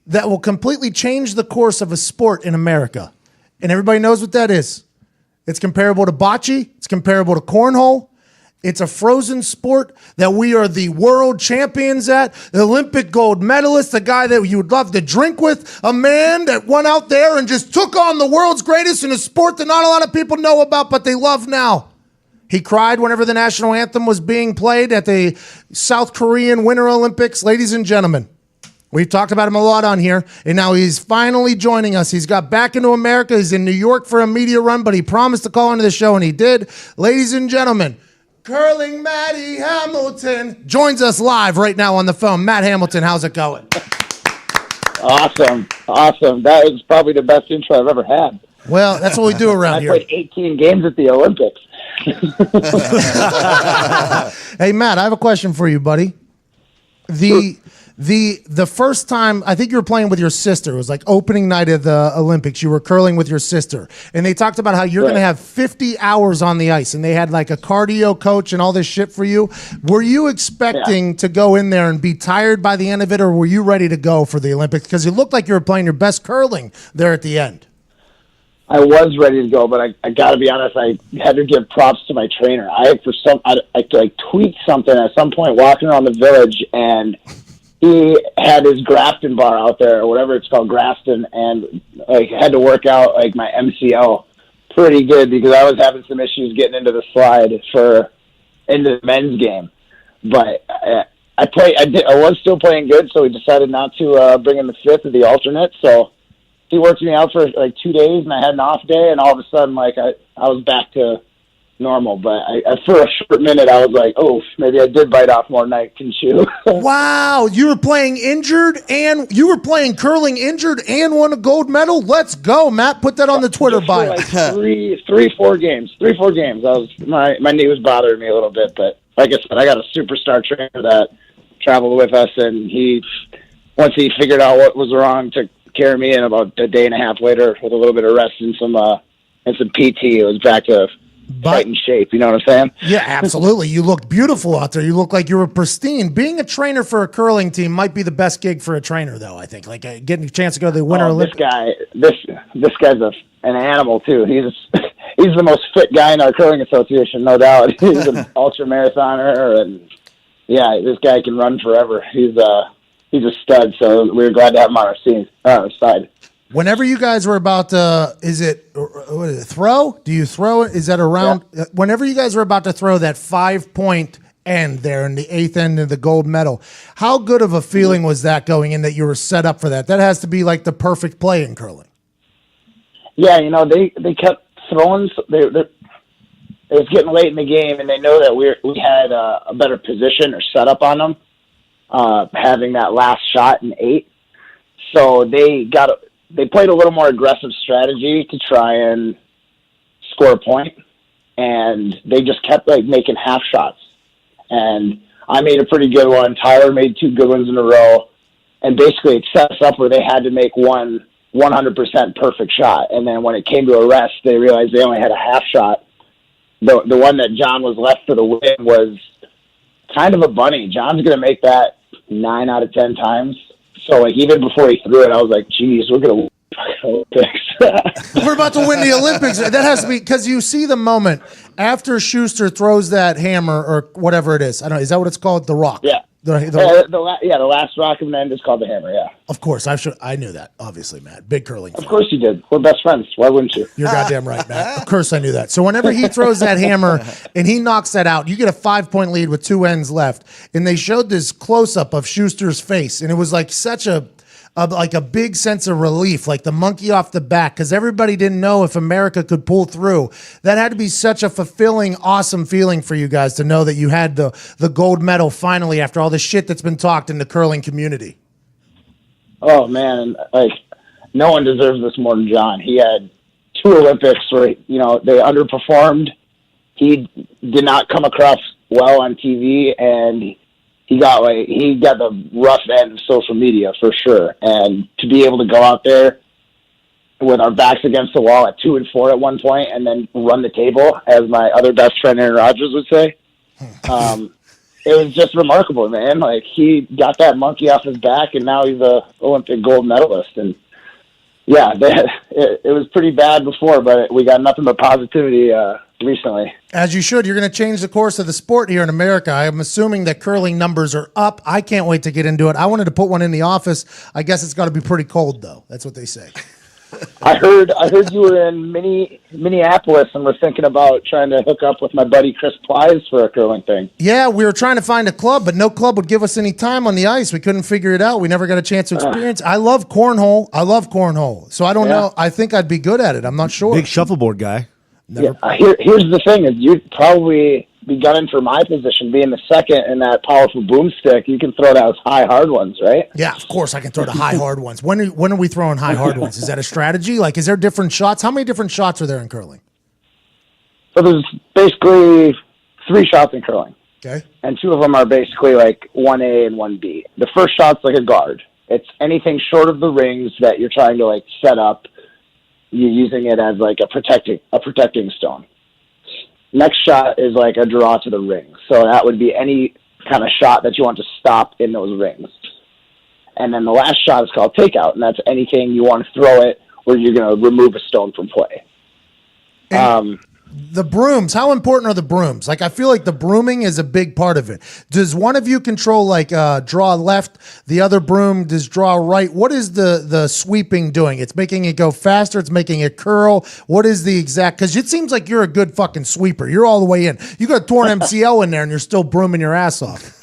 that will completely change the course of a sport in America. And everybody knows what that is. It's comparable to bocce. It's comparable to cornhole. It's a frozen sport that we are the world champions at, the Olympic gold medalist, a guy that you would love to drink with, a man that went out there and just took on the world's greatest in a sport that not a lot of people know about, but they love now. He cried whenever the national anthem was being played at the South Korean Winter Olympics. Ladies and gentlemen, we've talked about him a lot on here, and now he's finally joining us. He's got back into America. He's in New York for a media run, but he promised to call into the show, and he did. Ladies and gentlemen, Curling Matty Hamilton joins us live right now on the phone. Matt Hamilton, how's it going? Awesome. That is probably the best intro I've ever had. Well, that's what we do around I here. played 18 games at the Olympics. Hey, Matt, I have a question for you, buddy. The first time, I think you were playing with your sister. It was like opening night of the Olympics. You were curling with your sister. And they talked about how you're going to have 50 hours on the ice. And they had like a cardio coach and all this shit for you. Were you expecting to go in there and be tired by the end of it? Or were you ready to go for the Olympics? Because you looked like you were playing your best curling there at the end. I was ready to go, but I got to be honest, I had to give props to my trainer. I tweaked something at some point walking around the village, and he had his Grafton bar out there, or whatever it's called, Grafton, and had to work out my MCL pretty good because I was having some issues getting into the slide into the men's game. But I was still playing good, so we decided not to bring in the fifth or the alternate. So he worked me out for like 2 days, and I had an off day, and all of a sudden, like I was back to normal. But for a short minute, I was like, oh, maybe I did bite off more than I can chew. Wow, you were playing injured, and you were playing curling injured, and won a gold medal. Let's go, Matt. Put that on the Twitter For bio. like four games. I was my knee was bothering me a little bit, but like I said, I got a superstar trainer that traveled with us, and once he figured out what was wrong, to carry me in about a day and a half later with a little bit of rest and some PT. It was back to fighting shape. You know what I'm saying? Yeah, absolutely. You looked beautiful out there. You looked like you were pristine. Being a trainer for a curling team might be the best gig for a trainer, though. I think like getting a chance to go to the Winter Olympics. This guy's an animal too. He's the most fit guy in our curling association, no doubt. He's an ultra marathoner, and yeah, this guy can run forever. He's a stud. So we were glad to have him on our side. Whenever you guys were about to, what is it, throw? Do you throw it? Is that around? Yeah. Whenever you guys were about to throw that 5-point end there in the eighth end of the gold medal, how good of a feeling was that going in that you were set up for that? That has to be like the perfect play in curling. Yeah, they kept throwing. It was getting late in the game, and they know that we had a better position or setup on them, having that last shot in 8. So they played a little more aggressive strategy to try and score a point, and they just kept like making half shots. And I made a pretty good one. Tyler made 2 good ones in a row, and basically it set us up where they had to make one 100% perfect shot. And then when it came to a rest, they realized they only had a half shot. The one that John was left for the win was kind of a bunny. John's going to make that 9 out of 10 times. So, like, even before he threw it, I was like, geez, we're going to win the Olympics. We're about to win the Olympics. That has to be because you see the moment after Schuster throws that hammer or whatever it is. I don't know. Is that what it's called? The rock. Yeah. The last rock of an end is called the hammer, yeah. Of course. I knew that, obviously, Matt. Big curling fan. Of course you did. We're best friends. Why wouldn't you? You're goddamn right, Matt. Of course I knew that. So whenever he throws that hammer and he knocks that out, you get a 5-point lead with 2 ends left. And they showed this close-up of Schuster's face, and it was like such a big sense of relief, like the monkey off the back, because everybody didn't know if America could pull through. That had to be such a fulfilling, awesome feeling for you guys to know that you had the gold medal finally after all the shit that's been talked in the curling community. Oh, man. Like, no one deserves this more than John. He had 2 Olympics where, they underperformed. He did not come across well on TV, and he got the rough end of social media for sure. And to be able to go out there with our backs against the wall at 2 and 4 at one point, and then run the table, as my other best friend Aaron Rodgers would say, it was just remarkable, man. Like, he got that monkey off his back, and now he's a Olympic gold medalist. And yeah, it was pretty bad before, but we got nothing but positivity recently. As you should. You're going to change the course of the sport here in America. I'm assuming that curling numbers are up. I can't wait to get into it. I wanted to put one in the office. I guess it's got to be pretty cold, though. That's what they say. I heard you were in Minneapolis and were thinking about trying to hook up with my buddy Chris Plies for a curling thing. Yeah, we were trying to find a club, but no club would give us any time on the ice. We couldn't figure it out. We never got a chance to experience. I love cornhole. So I don't know. I think I'd be good at it. I'm not sure. Big shuffleboard guy. Here's the thing: is you'd probably be gunning for my position, being the second in that powerful boomstick. You can throw those high hard ones, right? Yeah, of course I can throw the high hard ones. When are we throwing high hard ones? Is that a strategy? Like, is there different shots? How many different shots are there in curling? So there's basically 3 shots in curling. Okay. And 2 of them are basically like 1A and 1B. The first shot's like a guard. It's anything short of the rings that you're trying to like set up. You're using it as like a protecting stone. Next shot is like a draw to the ring. So that would be any kind of shot that you want to stop in those rings. And then the last shot is called takeout, and that's anything you want to throw it where you're going to remove a stone from play. The brooms, how important are the brooms? Like, I feel like the brooming is a big part of it. Does one of you control, like, draw left, the other broom does draw right? What is the sweeping doing? It's making it go faster, it's making it curl. What is the exact, because it seems like you're a good fucking sweeper. You're all the way in. You got a torn MCL in there and you're still brooming your ass off.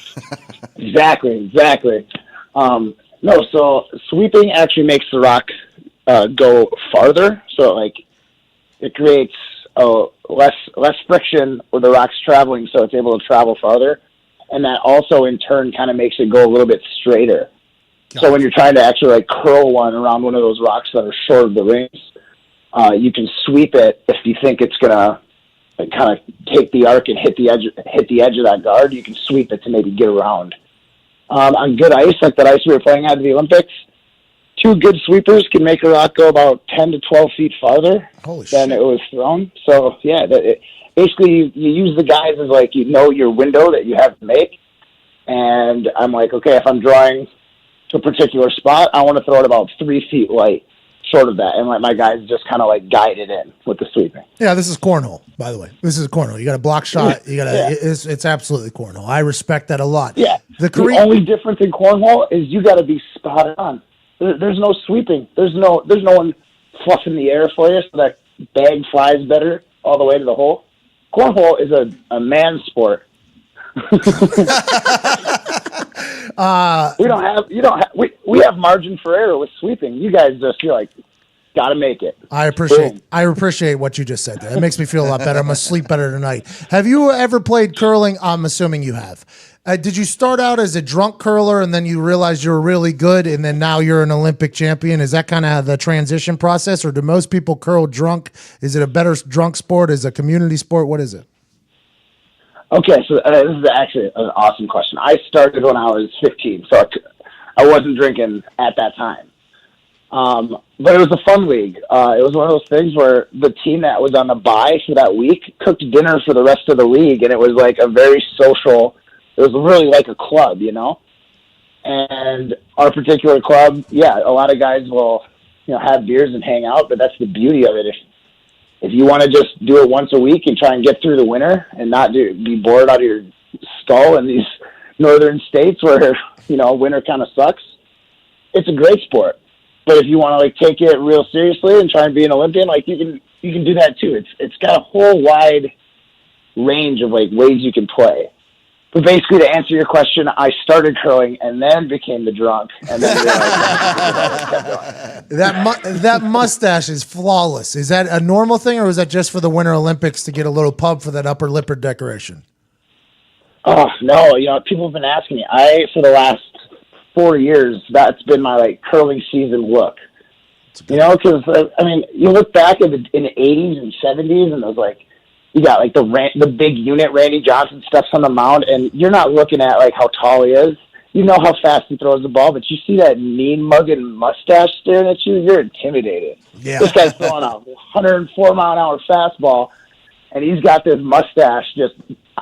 Exactly. No, so sweeping actually makes the rock go farther. So it creates less friction with the rock's traveling, so it's able to travel farther, and that also in turn kind of makes it go a little bit straighter. So when you're trying to actually curl one around one of those rocks that are short of the rings, you can sweep it if you think it's gonna kind of take the arc and hit the edge of that guard. You can sweep it to maybe get around. On good ice, like that ice we were playing at the Olympics, 2 good sweepers can make a rock go about 10 to 12 feet farther than it was thrown. So, yeah, basically you use the guys as your window that you have to make. And I'm like, okay, if I'm drawing to a particular spot, I want to throw it about 3 feet light short of that. And my guys just kind of guide it in with the sweeping. Yeah, this is cornhole, by the way. This is cornhole. You got a block shot. You got it's absolutely cornhole. I respect that a lot. Yeah. The only difference in cornhole is you got to be spot on. There's no sweeping. There's no one fluffing the air for you so that bag flies better all the way to the hole. Cornhole is a man sport. We have margin for error with sweeping. You guys just feel gotta make it. I appreciate what you just said there. It makes me feel a lot better. I'm gonna sleep better tonight. Have you ever played curling? I'm assuming you have. Did you start out as a drunk curler and then you realized you were really good and then now you're an Olympic champion? Is that kind of the transition process, or do most people curl drunk? Is it a better drunk sport? Is it a community sport? What is it? Okay, so this is actually an awesome question. I started when I was 15, so I wasn't drinking at that time. But it was a fun league. It was one of those things where the team that was on the bye for that week cooked dinner for the rest of the league, and it was a very social. It was really like a club, And our particular club, a lot of guys will, have beers and hang out, but that's the beauty of it. If you want to just do it once a week and try and get through the winter and not be bored out of your skull in these northern states where, winter kind of sucks, it's a great sport. But if you want to take it real seriously and try and be an Olympian, you can do that too. It's got a whole wide range of ways you can play. But basically, to answer your question, I started curling and then became the drunk, and then That mustache is flawless. Is that a normal thing, or was that just for the Winter Olympics to get a little pub for that upper lip decoration? Oh no! People have been asking me. For the last 4 years, that's been my curling season look. Because you look back in the 80s and 70s, and it was you got the big unit Randy Johnson stuff's on the mound, and you're not looking at how tall he is. You know how fast he throws the ball, but you see that mean mugging mustache staring at you, you're intimidated. Yeah. This guy's throwing a 104 mile an hour fastball, and he's got this mustache just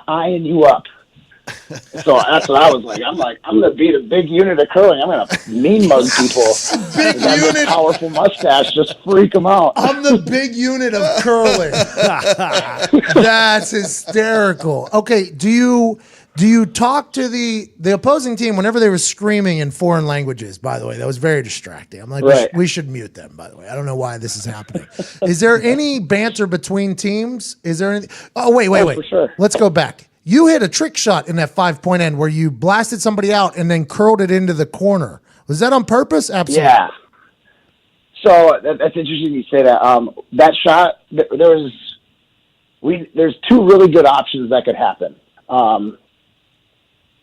eyeing you up. So that's what I was like. I'm going to be the big unit of curling. I'm going to mean mug people. Big unit. This powerful mustache, just freak them out. I'm the big unit of curling. That's hysterical. Okay, do you talk to the opposing team whenever they were screaming in foreign languages? By the way, that was very distracting. I'm like, right. we should mute them. By the way, I don't know why this is happening. Is there any banter between teams? Is there any? Oh, wait. For sure. Let's go back. You hit a trick shot in that 5-point end where you blasted somebody out and then curled it into the corner. Was that on purpose? Absolutely. Yeah. So that's interesting you say that. That shot, there's 2 really good options that could happen.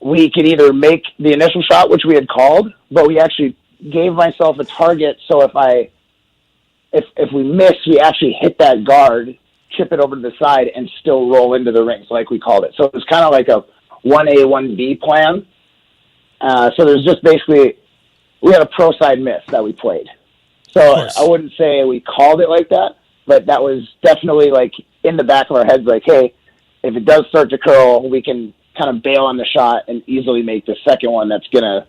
We could either make the initial shot, which we had called, but we actually gave myself a target. So if we miss, we actually hit that guard, chip it over to the side, and still roll into the rings, like we called it. So it was kind of like a 1A, 1B plan. So there's just basically, we had a pro side miss that we played. So I wouldn't say we called it like that, but that was definitely in the back of our heads, hey, if it does start to curl, we can kind of bail on the shot and easily make the second one that's going to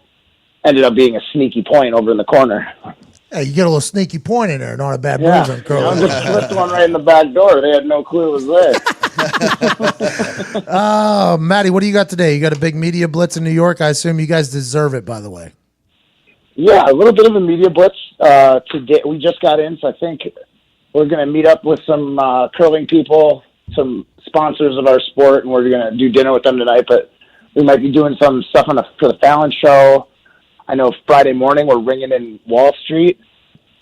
ended up being a sneaky point over in the corner. Hey, you get a little sneaky point in there, not a bad move on curling. Just slipped one right in the back door. They had no clue it was there. Oh, Matty, what do you got today? You got a big media blitz in New York. I assume you guys deserve it, by the way. Yeah, a little bit of a media blitz today. We just got in, so I think we're going to meet up with some curling people, some sponsors of our sport, and we're going to do dinner with them tonight. But we might be doing some stuff for the Fallon show. I know Friday morning we're ringing in Wall Street.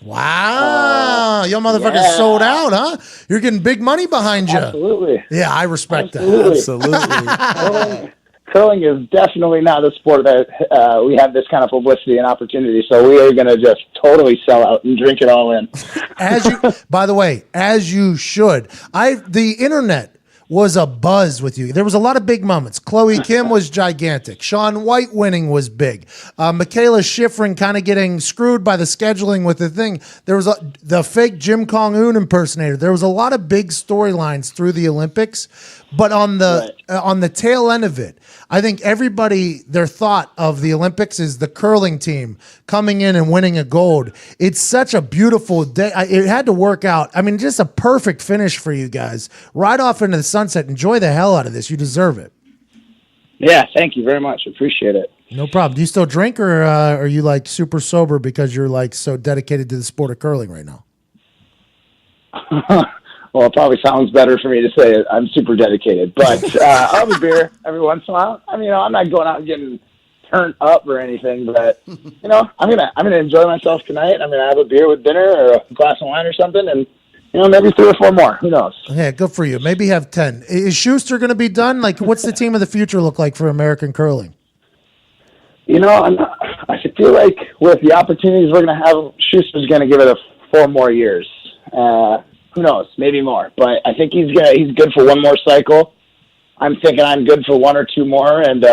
Wow. Yo, motherfuckers yeah. sold out, huh? You're getting big money behind you. Absolutely. Yeah, I respect Absolutely. that. Curling is definitely not a sport that we have this kind of publicity and opportunity. So we are going to just totally sell out and drink it all in. By the way, as you should. The internet was a buzz with you. There was a lot of big moments. Chloe Kim was gigantic. Shaun White winning was big. Michaela Schifrin kind of getting screwed by the scheduling with the thing. There was the fake Jim Kong-un impersonator. There was a lot of big storylines through the Olympics. But on the tail end of it, I think everybody, their thought of the Olympics is the curling team coming in and winning a gold. It's such a beautiful day. It had to work out. I mean, just a perfect finish for you guys. Right off into the sunset. Enjoy the hell out of this. You deserve it. Yeah, thank you very much. Appreciate it. No problem. Do you still drink, or are you like super sober because you're like so dedicated to the sport of curling right now? Well, it probably sounds better for me to say I'm super dedicated, but I'll have a beer every once in a while. I mean, I'm not going out and getting turned up or anything, but I'm gonna enjoy myself tonight. I'm gonna have a beer with dinner or a glass of wine or something, and maybe 3 or 4 more. Who knows? Yeah, good for you. Maybe have 10. Is Schuster going to be done? Like, what's the team of the future look like for American curling? I feel like with the opportunities we're going to have, Schuster's going to give it 4 more years. Who knows? Maybe more. But I think he's good for 1 more cycle. I'm thinking I'm good for 1 or 2 more. And,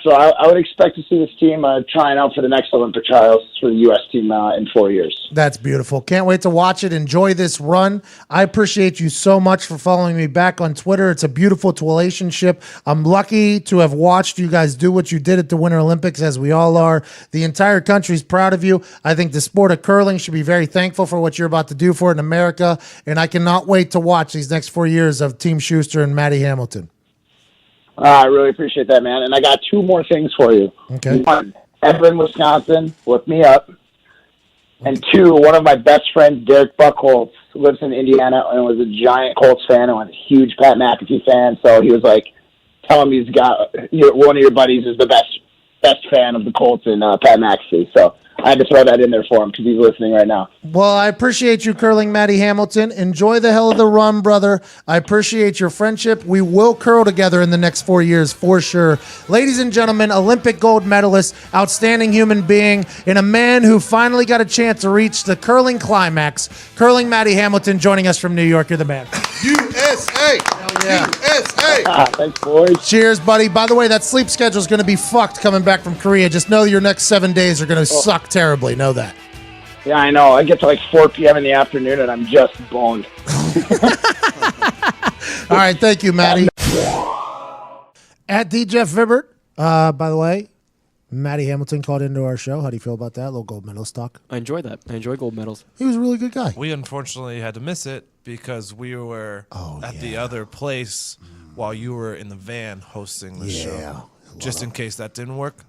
so I would expect to see this team trying out for the next Olympic trials for the U.S. team in 4 years. That's beautiful. Can't wait to watch it. Enjoy this run. I appreciate you so much for following me back on Twitter. It's a beautiful relationship. I'm lucky to have watched you guys do what you did at the Winter Olympics, as we all are. The entire country's proud of you. I think the sport of curling should be very thankful for what you're about to do for it in America, and I cannot wait to watch these next 4 years of Team Schuster and Matty Hamilton. I really appreciate that, man. And I got 2 more things for you. Okay. 1, Edmond, Wisconsin, look me up. And 2, one of my best friends, Derek Buckholz, lives in Indiana and was a giant Colts fan and was a huge Pat McAfee fan. So he was like, tell him he's got one of your buddies is the best fan of the Colts and Pat McAfee. So I had to throw that in there for him because he's listening right now. Well, I appreciate you curling, Matty Hamilton. Enjoy the hell of the run, brother. I appreciate your friendship. We will curl together in the next 4 years for sure. Ladies and gentlemen, Olympic gold medalist, outstanding human being, and a man who finally got a chance to reach the curling climax. Curling Matty Hamilton joining us from New York. You're the man. USA! Yeah. USA! Thanks, boys. Cheers, buddy. By the way, that sleep schedule is going to be fucked coming back from Korea. Just know your next 7 days are going to suck terribly. Know that. Yeah, I know. I get to like 4 p.m. in the afternoon and I'm just boned. All right. Thank you, Matty. At D. Jeff Vibert. By the way, Matty Hamilton called into our show. How do you feel about that? A little gold medalist talk. I enjoy that. I enjoy gold medals. He was a really good guy. We unfortunately had to miss it because we were at the other place while you were in the van hosting the show. Just in case that didn't work.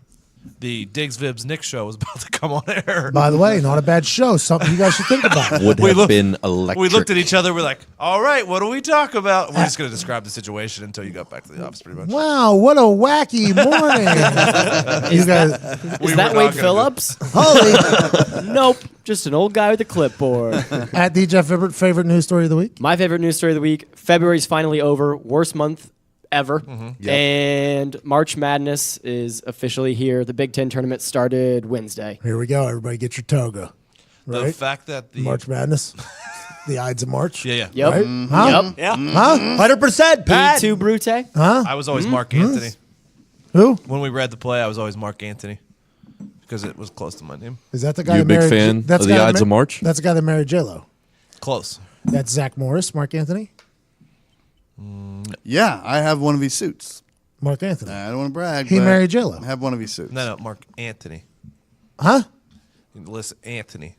The Diggs Vibs Nick show was about to come on air. By the way, not a bad show. Something you guys should think about. Would have been electric. We looked at each other. We're like, all right, what do we talk about? We're just going to describe the situation until you got back to the office, pretty much. Wow, what a wacky morning. You guys, Is that Wade Phillips? holy. Nope. Just an old guy with a clipboard. At D. Jeff Vibert, favorite news story of the week? My favorite news story of the week. February's finally over. Worst month ever. And March Madness is officially here. The Big Ten tournament started Wednesday. Here we go. Everybody get your toga. The Right? fact that the March Madness. The Ides of March. yeah. Yep. Right? Huh? Yep. Huh? 100%, Pat. P2 Brute. I was always Mark Anthony. Who? When we read the play, I was always Mark Anthony because it was close to my name. Is that the guy You a that big married? fan That's of the the guy that Ides of March? That's the guy that married J-Lo. Close. That's Zach Morris, Mark Anthony. Yeah, I have one of his suits. Mark Anthony. I don't want to brag. He but married J-Lo. I have one of his suits. No, Mark Anthony. Huh? Listen, Anthony.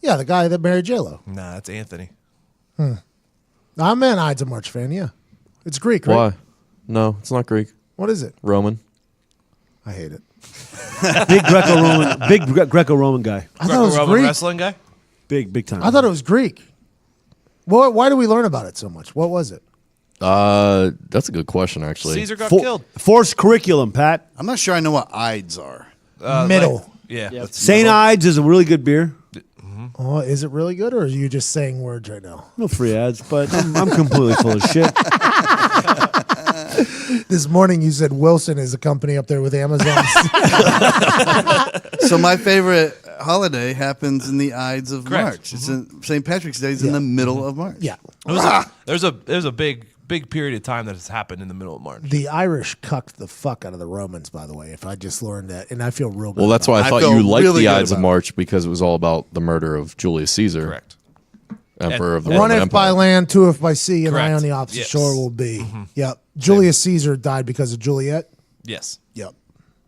Yeah, the guy that married J-Lo. Nah, it's Anthony. I'm an Ides of March fan, yeah. It's Greek, right? Why? No, it's not Greek. What is it? Roman. I hate it. Big Greco-Roman guy. I thought it was Greco-Roman Greek. wrestling guy? Big time. I thought it was Greek. Why do we learn about it so much? What was it? That's a good question, actually. Caesar got killed. Forced curriculum, Pat. I'm not sure I know what Ides are. Middle. Yeah. St. Ides is a really good beer. Oh, is it really good, or are you just saying words right now? No free ads, but I'm completely full of shit. This morning you said Wilson is a company up there with Amazon. So my favorite holiday happens in the Ides of Correct. March. It's in St. Patrick's Day is in the middle of March. Yeah. There's a big period of time that has happened in the middle of March. The Irish cucked the fuck out of the Romans, by the way, if I just learned that. And I feel real good. Well, that's about why I I thought feel you liked really the good Ides of about it. March, because it was all about the murder of Julius Caesar, Correct. Emperor of the it. One Roman if by Empire. land, two if by sea, and I Correct. on the opposite Yes. shore will be. Yep. Julius Caesar died because of Juliet. Yes. Yep.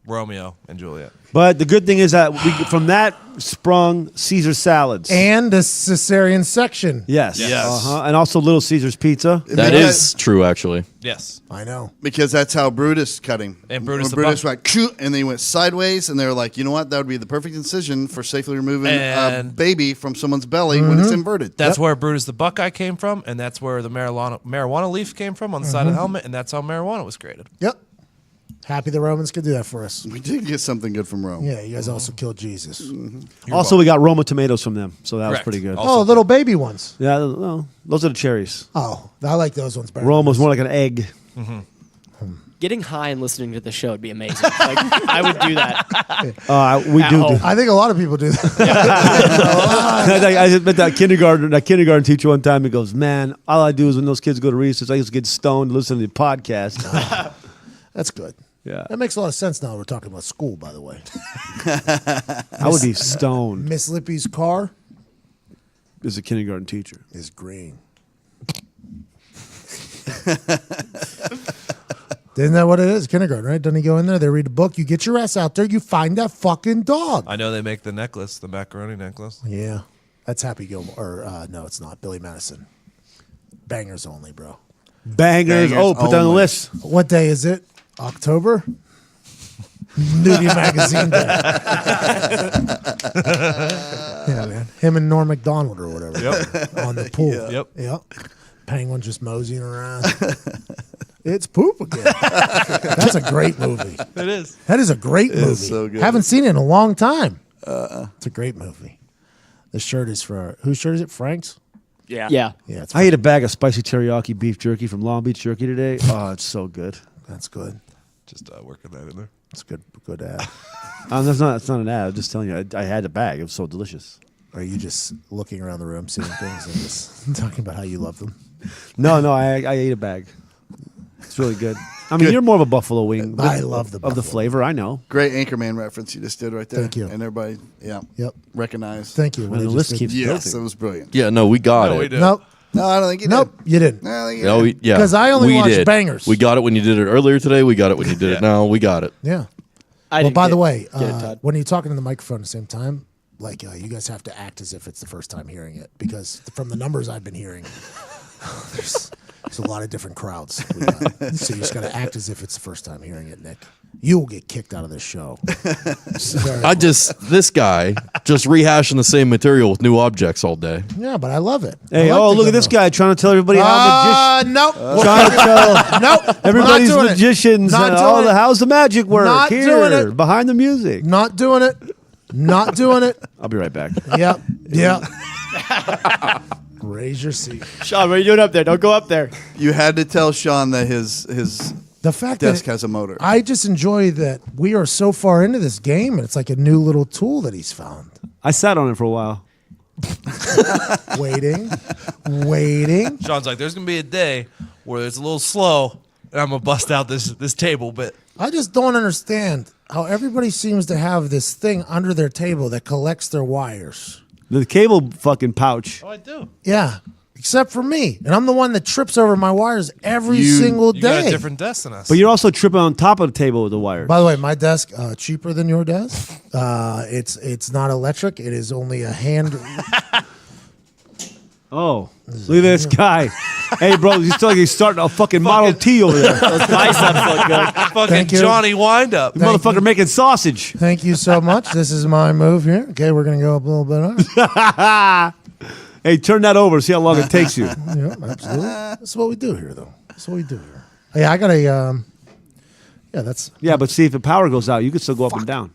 Romeo and Juliet. But the good thing is that from that sprung Caesar salads. And the Caesarean section. yes. Yes. Uh-huh. And also Little Caesar's pizza. That Because- is true, actually. Yes. I know. Because that's how Brutus cut him. And Brutus When the Brutus went, "Choo," and then he went sideways, and they were like, you know what? That would be the perfect incision for safely removing a And- baby from someone's belly when it's inverted. That's where Brutus the Buckeye came from, and that's where the marijuana leaf came from on the side of the helmet, and that's how marijuana was created. Yep. Happy the Romans could do that for us. We did get something good from Rome. Yeah, you guys also killed Jesus. Also, we got Roma tomatoes from them, so that was Correct. pretty good. Also- Oh, little baby ones. Yeah, well, those are the cherries. Oh, I like those ones better. Rome was more like an egg. Getting high and listening to the show would be amazing. Like, I would do that. We At do. home. I think a lot of people do that. I just met that kindergarten teacher one time. He goes, "Man, all I do is when those kids go to recess, I just get stoned, listen to the podcast." That's good. Yeah, That makes a lot of sense now we're talking about school, by the way. I would be stoned Miss Lippy's car as a kindergarten teacher. is green. Isn't that what it is? Kindergarten, right? Doesn't he go in there? They read a book. You get your ass out there. You find that fucking dog. I know they make the necklace, the macaroni necklace. Yeah. That's Happy Gilmore. Or, no, it's not. Billy Madison. Bangers only, bro. Bangers. Oh, put that on the only. list. What day is it? October? Nudie Magazine Day. Yeah, man. Him and Norm MacDonald or whatever. Yep. On the pool. Yep. Yep. Penguin just moseying around. It's poop again. That's a great movie. It is. That is a great movie. so good. Haven't seen it in a long time. It's a great movie. The shirt is for whose shirt is it? Frank's? Yeah. Yeah. Yeah, it's I ate a bag of spicy teriyaki beef jerky from Long Beach Jerky today. Oh, it's so good. that's good. Just working that in there. It's good. Good ad. It's not an ad. I'm just telling you, I had a bag. It was so delicious. Are you just looking around the room, seeing things, and just talking about how you love them? No, I ate a bag. It's really good. I mean, you're more of a buffalo wing. I love the of the buffalo. flavor. I know. Great Anchorman reference you just did right there. Thank you. And everybody, Yep. recognized. Thank you. And What the did you list say? keeps Yes, building. it was brilliant. Yeah, no, we got No, it. we did. Nope. No, I don't think you Nope. did. You didn't. No, I don't think you No, did. yeah. 'Cause I only we watch did. bangers. We got it when you did it earlier today. We got it when you did it now. We got it. Yeah. I Well, didn't by get- the way, get it, Todd. when you're talking to the microphone at the same time, like you guys have to act as if it's the first time hearing it, because from the numbers I've been hearing, there's a lot of different crowds. We got. So you just got to act as if it's the first time hearing it, Nick. You will get kicked out of this show. This guy just rehashing the same material with new objects all day. Yeah, but I love it. Hey, I like the look at this demo. guy trying to tell everybody how Nope. trying to tell Nope. everybody's Not doing it. magicians. Not and, doing it. how's the magic work? Not Here, doing it. behind the music. Not doing it. Not doing it. I'll be right back. Yep. Yep. Raise your seat. Sean, what are you doing up there? Don't go up there. You had to tell Sean that his The fact desk that has a motor. I just enjoy that we are so far into this game, and it's like a new little tool that he's found. I sat on it for a while. Waiting. Sean's like, there's gonna be a day where it's a little slow, and I'm gonna bust out this table bit. I just don't understand how everybody seems to have this thing under their table that collects their wires. The cable fucking pouch. Oh, I do. Yeah, except for me. And I'm the one that trips over my wires every single You day. got a different desk than us. But you're also tripping on top of the table with the wires. By the way, my desk cheaper than your desk. It's not electric. It is only a hand. Oh, look at this guy. Hey, bro, he's still like he's starting a fucking Model T over there. Those biceps look good. Fucking Thank you. Johnny Windup. Motherfucker making sausage. Thank you so much. This is my move here. Okay, we're gonna go up a little bit higher. Hey, turn that over. See how long it takes you. Yeah, absolutely. That's what we do here, though. That's what we do here. Yeah, I got a. That's. Yeah, but see, if the power goes out, you can still go up and down.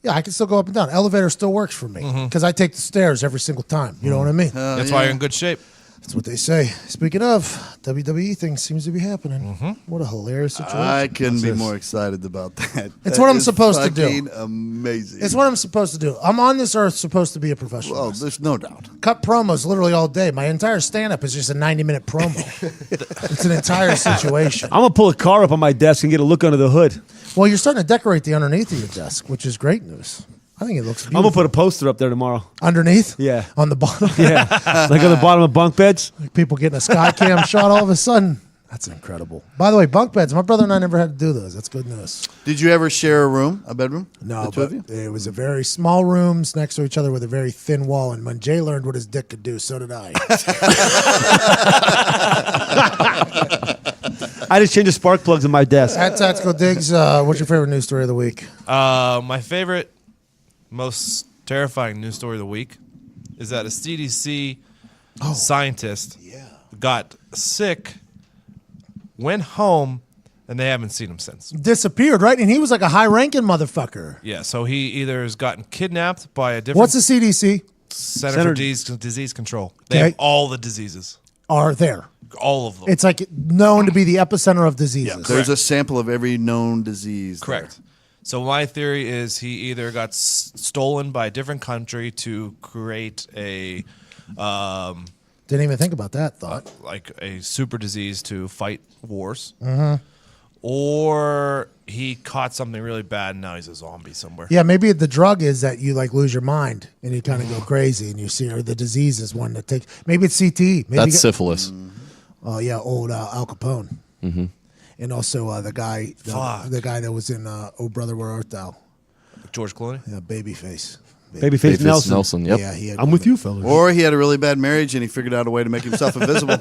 Yeah, I can still go up and down. Elevator still works for me because I take the stairs every single time. You know what I mean? That's why you're in good shape. That's what they say. Speaking of, WWE thing seems to be happening. What a hilarious situation. I couldn't be more excited about that. It's what I'm supposed to do. Fucking amazing. It's what I'm supposed to do. I'm on this earth supposed to be a professional. Oh, wrestler. there's no doubt. Cut promos literally all day. My entire stand-up is just a 90-minute promo. It's an entire situation. I'm gonna pull a car up on my desk and get a look under the hood. Well, you're starting to decorate the underneath of your desk, which is great news. I think it looks beautiful. I'm gonna put a poster up there tomorrow. Underneath? Yeah. On the bottom? Yeah, like on the bottom of bunk beds. Like people getting a sky cam shot all of a sudden. That's incredible. By the way, bunk beds. My brother and I never had to do those. That's good news. Did you ever share a room, a bedroom? No, the two of you? it was a very small rooms next to each other with a very thin wall. And when Jay learned what his dick could do, so did I. I just changed the spark plugs in my desk. At Tactical Diggs, what's your favorite news story of the week? My favorite, most terrifying news story of the week is that a CDC scientist got sick, went home, and they haven't seen him since. Disappeared, right? And he was like a high-ranking motherfucker. Yeah, so he either has gotten kidnapped by a different What's the CDC? Center for Disease Control. They Okay. have all the diseases. Are there? All of them. It's like known to be the epicenter of diseases. There's a sample of every known disease. Correct. So my theory is he either got stolen by a different country to create a Didn't even think about that thought. like a super disease to fight wars, Mm-hmm. or he caught something really bad and now he's a zombie somewhere. Yeah, maybe the drug is that you like lose your mind and you kind of go crazy and you see, or the disease is one that takes. Maybe it's CTE. Maybe That's syphilis. Oh yeah, old Al Capone. Mm-hmm. And also the guy that was in Oh Brother Where Art Thou? George Clooney. Yeah, Babyface. Babyface Nelson. Yep. Yeah, he had I'm with you, fellas. Or he had a really bad marriage and he figured out a way to make himself invisible.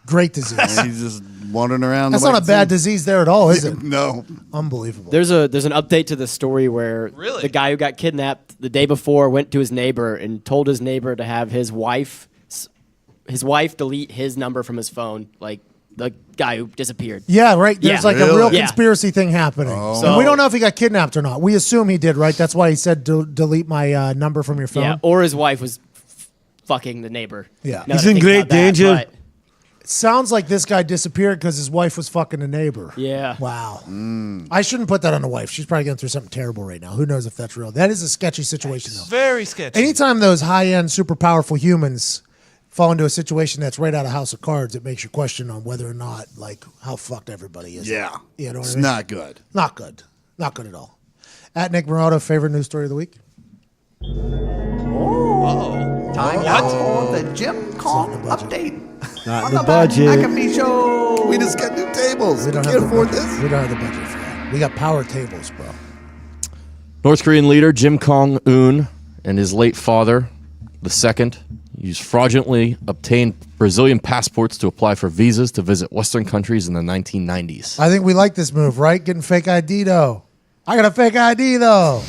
great disease. And he's just wandering around. That's nobody not a can bad see him. disease there at all, is it? No. Unbelievable. There's an update to the story where Really? the guy who got kidnapped the day before went to his neighbor and told his neighbor to have his wife delete his number from his phone, like the guy who disappeared. Yeah, right. There's Yeah. like a real Really? Yeah. conspiracy thing happening. Oh. And we don't know if he got kidnapped or not. We assume he did, right? That's why he said delete my number from your phone. Yeah, or his wife was fucking the neighbor. Yeah. Now He's that I in think great about that, danger. but- Sounds like this guy disappeared because his wife was fucking the neighbor. Yeah. Wow. I shouldn't put that on the wife. She's probably going through something terrible right now. Who knows if that's real? That is a sketchy situation, though. Very sketchy. Anytime those high-end, super powerful humans fall into a situation that's right out of House of Cards, it makes you question on whether or not, like, how fucked everybody is. Yeah. You know what It's I mean? not good. Not good. Not good at all. At Nick Murado, favorite news story of the week? Time now for the Jim Kong update. Not on in the the Matt budget. McAfee Show. We just got new tables. We don't Can't have the afford budget. this. We don't have the budget for that. We got power tables, bro. North Korean leader Kim Jong-un and his late father, the second, used fraudulently obtained Brazilian passports to apply for visas to visit Western countries in the 1990s. I think we like this move, right? Getting fake ID, though. I got a fake ID, though.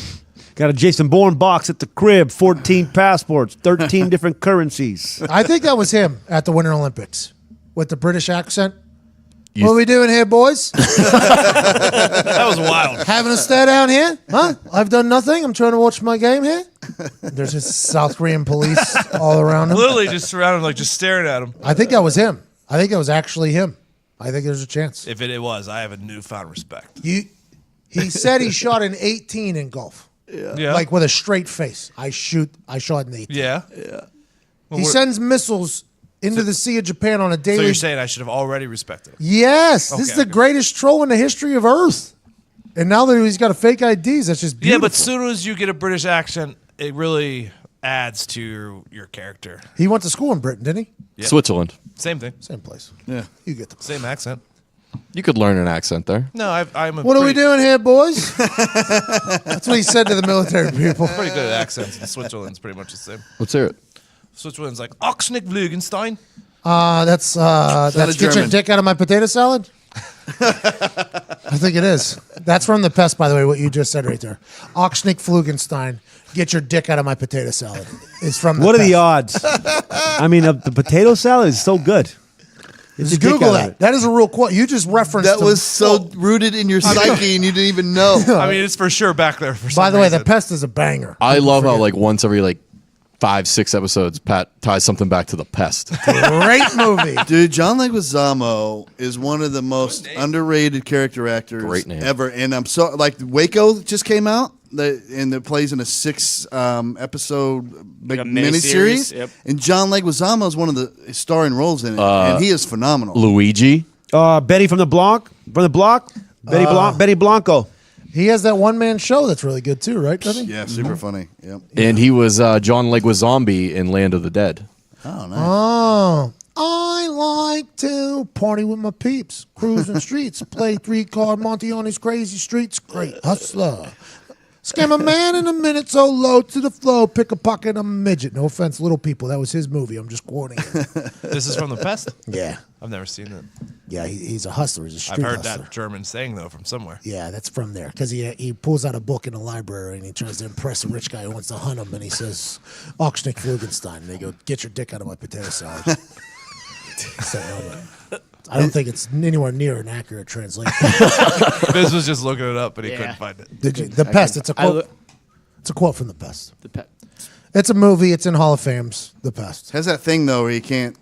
Got a Jason Bourne box at the crib, 14 passports, 13 different currencies. I think that was him at the Winter Olympics with the British accent. You- What are we doing here, boys? that was wild. Having a stare down here? Huh? I've done nothing. I'm trying to watch my game here. There's just South Korean police all around him. Literally just surrounded, like just staring at him. I think that was him. I think it was actually him. I think there's a chance. If it was, I have a newfound respect. He said he shot an 18 in golf. Yeah. Like with a straight face. I shot an 18. yeah. Well, He sends missiles into the Sea of Japan on a So daily. you're saying I should have already respected him? Yes, this is Okay, the greatest troll in the history of Earth. And now that he's got a fake IDs, that's just Yeah, beautiful. but soon as you get a British accent, it really adds to your character. He went to school in Britain, didn't he? Yeah. Switzerland. Same thing. Same place. Yeah. You get the. Same accent. You could learn an accent there. No, I'm a What are we pretty- doing here, boys? That's what he said to the military people. Pretty good at accents. And Switzerland's pretty much the same. Let's hear it. Switzerland's like Oxnick Vlugenstein. That's get your German. dick out of my potato salad. I think it is. That's from The Pest, by the way. What you just said right there. Oxnick Flugenstein. Get your dick out of my potato salad. Is from. What are the Pest. odds? I mean, the potato salad is so good. Just Google that. That is a real quote. You just referenced That was so rooted in your psyche, and you didn't even know. I mean, it's for sure back there. For some By the way, reason. The Pest is a banger. I love how like once every like 5-6 episodes, Pat ties something back to The Pest. Great movie. Dude, John Leguizamo is one of the most underrated character actors Great name. ever. And I'm so like Waco just came out, and it plays in a 6 episode big Like a miniseries. Yep. And John Leguizamo is one of the starring roles in it, and he is phenomenal. Luigi. Betty from the block. Betty Blanco. He has that one-man show that's really good too, right? Doesn't he? Yeah, super funny. Yep. And he was John Leguizamo in Land of the Dead. Oh, nice. Oh, I like to party with my peeps, cruising streets, play 3-card Monty on his crazy streets. Great hustler. Scam a man in a minute, so low to the flow, pick a pocket, I'm a midget. No offense, little people. That was his movie. I'm just quoting it. This is from The Pest? Yeah. I've never seen it. Yeah, he's a hustler. He's a street I've heard hustler. that German saying, though, from somewhere. Yeah, that's from there. Because he pulls out a book in the library and he tries to impress a rich guy who wants to hunt him. And he says, Ochsnick Flugenstein. And they go, get your dick out of my potato salad. I don't think it's anywhere near an accurate translation. Biz was just looking it up, but he couldn't find it. The Pest. It's a quote. It's a quote from The Pest. The Pest. It's a movie. It's in Hall of Fames. The Pest. Has that thing though where he can't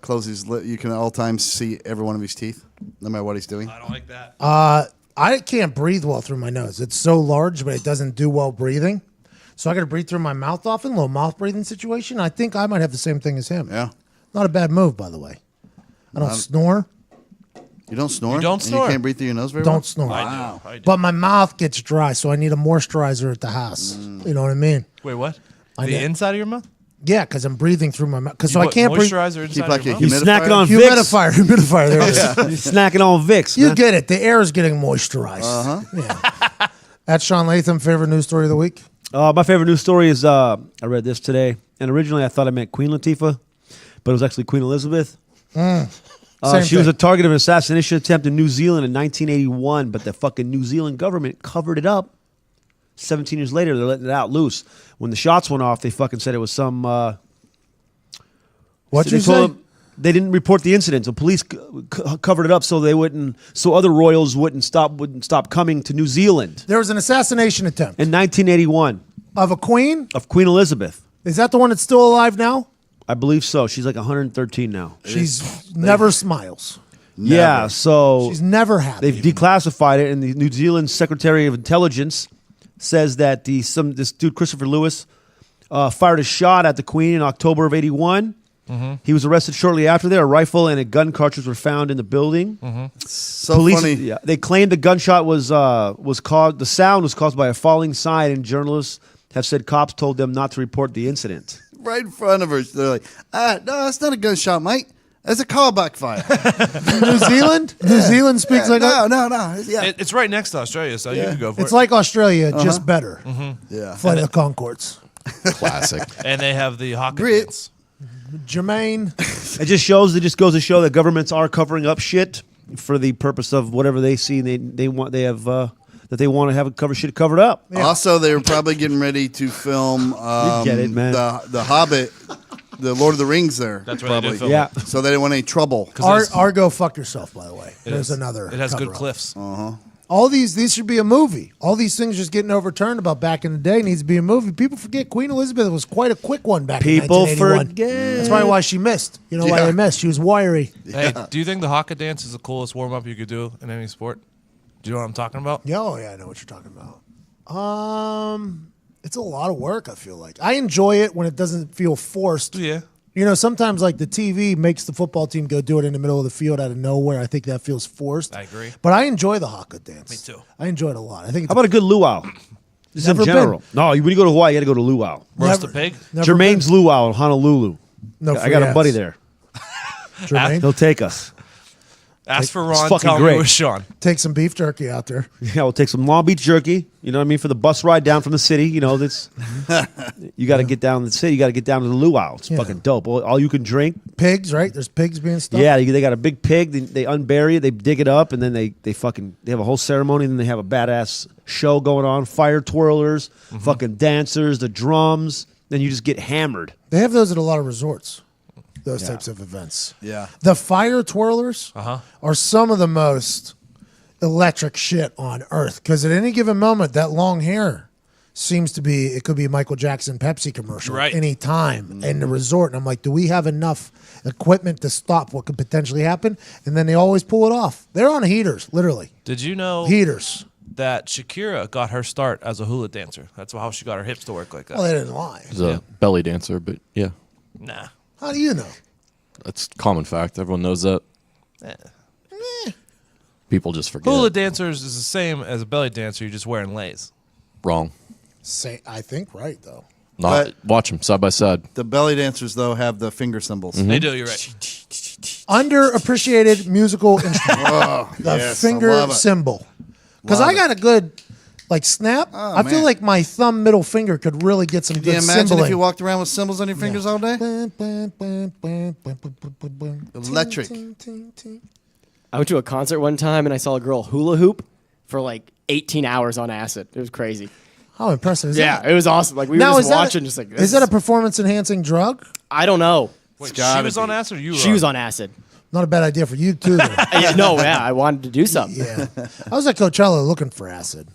close his lip. You can at all times see every one of his teeth, no matter what he's doing. I don't like that. I can't breathe well through my nose. It's so large, but it doesn't do well breathing. So I got to breathe through my mouth often. A little mouth breathing situation. I think I might have the same thing as him. Yeah. Not a bad move, by the way. I don't snore. You don't snore? You don't And snore? you can't breathe through your nose very well? Don't snore. I do. But my mouth gets dry, so I need a moisturizer at the house. You know what I mean? Wait, what? I The know. inside of your mouth? Yeah, because I'm breathing through my mouth. So You I put can't breathe. moisturizer inside Keep like your a mouth? He's snacking on humidifier? Vicks. Humidifier. There it is. He's snacking on Vicks. You man. get it. The air is getting moisturized. Yeah. That's Sean Latham. Favorite news story of the week? My favorite news story is I read this today, and originally I thought I meant Queen Latifah, but it was actually Queen Elizabeth. She was a target of an assassination attempt in New Zealand in 1981, but the fucking New Zealand government covered it up. 17 years later, they're letting it out loose. When the shots went off, they fucking said it was some. What they you told say? them they didn't report the incident, so police covered it up so they wouldn't, so other royals wouldn't stop coming to New Zealand There was an assassination attempt in 1981 of a queen. of Queen Elizabeth. Is that the one that's still alive now? I believe so. She's like 113 now. She's never smiles. Yeah, so She's never happy. they've declassified it, and the New Zealand Secretary of Intelligence says that this dude Christopher Lewis fired a shot at the Queen in October of '81. He was arrested shortly after there. A rifle and a gun cartridge were found in the building. So Police, funny. yeah, they claimed the gunshot was caused. The sound was caused by a falling sign, and journalists have said cops told them not to report the incident. Right in front of her. They're like, no, that's not a gunshot, mate. That's a car backfire. New Zealand? New Zealand speaks like no. Yeah. It's right next to Australia, so you can go for it's it. like Australia, just better. Yeah. Flight of the Concords. Classic. And they have the hockey Grits. dance. Jermaine. It just goes to show that governments are covering up shit for the purpose of whatever they see they want to have shit covered up. Also, they were probably getting ready to film get it, man. the Hobbit, the Lord of the Rings there. That's where they probably. did film Yeah. So they didn't want any trouble. Argo, fuck yourself, by the way. There's another. It has good cover-up. cliffs. All these should be a movie. All these things just getting overturned about back in the day needs to be a movie. People forget Queen Elizabeth was quite a quick one back in People 1981. forget. That's probably why she missed. You know why Yeah. they missed? She was wiry. Hey, do you think the hockey dance is the coolest warm up you could do in any sport? Do you know what I'm talking about? Yeah, oh, yeah, I know what you're talking about. It's a lot of work, I feel like. I enjoy it when it doesn't feel forced. Yeah. You know, sometimes like the TV makes the football team go do it in the middle of the field out of nowhere. I think that feels forced. I agree. But I enjoy the haka dance. Me too. I enjoy it a lot. I think it's How about a good luau? Just in Never general. No, when you go to Hawaii, you got to go to luau. Roast Never- a pig? never Jermaine's luau in Honolulu. been. No, I got a free buddy ass. there. Jermaine, He'll take us. Ask for It's Ron, fucking tell me great. it was Sean. take some beef jerky out there. Yeah, we'll take some Long Beach jerky. You know what I mean? For the bus ride down from the city. You know, that's you got to get down to the city. You got to get down to the luau. It's fucking dope. All you can drink. Pigs, right? There's pigs being stuffed. Yeah, they got a big pig. They unbury it. They dig it up, and then they have a whole ceremony. And then they have a badass show going on. Fire twirlers, fucking dancers, the drums. Then you just get hammered. They have those at a lot of resorts. those types of events. Yeah. The fire twirlers are some of the most electric shit on earth because at any given moment, that long hair seems to be, it could be a Michael Jackson Pepsi commercial at any time in the resort. And I'm like, do we have enough equipment to stop what could potentially happen? And then they always pull it off. They're on heaters, literally. Did you know heaters that Shakira got her start as a hula dancer? That's how she got her hips to work like that. Well, they didn't lie. She's a belly dancer, but yeah. Nah. How do you know? That's common fact. Everyone knows that. People just forget. Hula dancers is the same as a belly dancer. You're just wearing lays. Wrong. I think right, though. Not watch them side by side. The belly dancers though have the finger cymbals. They do. You're right. Underappreciated musical instrument. The yes, I finger love it. cymbal. Because Love I got a good snap. Oh, I feel man. like my thumb middle finger could really get some Can you good imagine cymbaling. if you walked around with cymbals on your fingers all day? Electric. I went to a concert one time and I saw a girl hula hoop for like 18 hours on acid. It was crazy. How impressive is Yeah, that? it was awesome. Like we Now, were is just that watching, just like is that a performance-enhancing drug? I don't know. Wait, she was on acid or you were She was on acid. Not a bad idea for you, too. Though. I wanted to do something. Yeah. I was at Coachella looking for acid.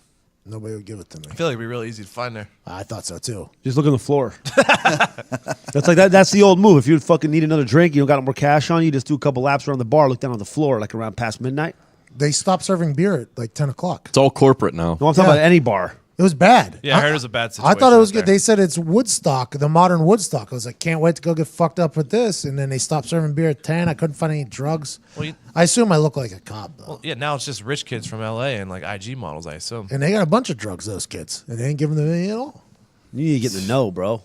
Nobody would give it to me. I feel like it'd be real easy to find there. I thought so, too. Just look on the floor. That's like that. That's the old move. If you fucking need another drink, you don't got no more cash on you, just do a couple laps around the bar, look down on the floor like around past midnight. They stopped serving beer at like 10 o'clock. It's all corporate now. No, I'm talking about any bar. It was bad. Yeah, I heard it was a bad situation. I thought it was out good. there. They said it's Woodstock, the modern Woodstock. I was like, can't wait to go get fucked up with this. And then they stopped serving beer at 10. I couldn't find any drugs. Well, I assume I look like a cop, though. Well, yeah, now it's just rich kids from LA and like IG models, I assume. And they got a bunch of drugs, those kids. And they ain't giving them any at all. You need to get to know, bro.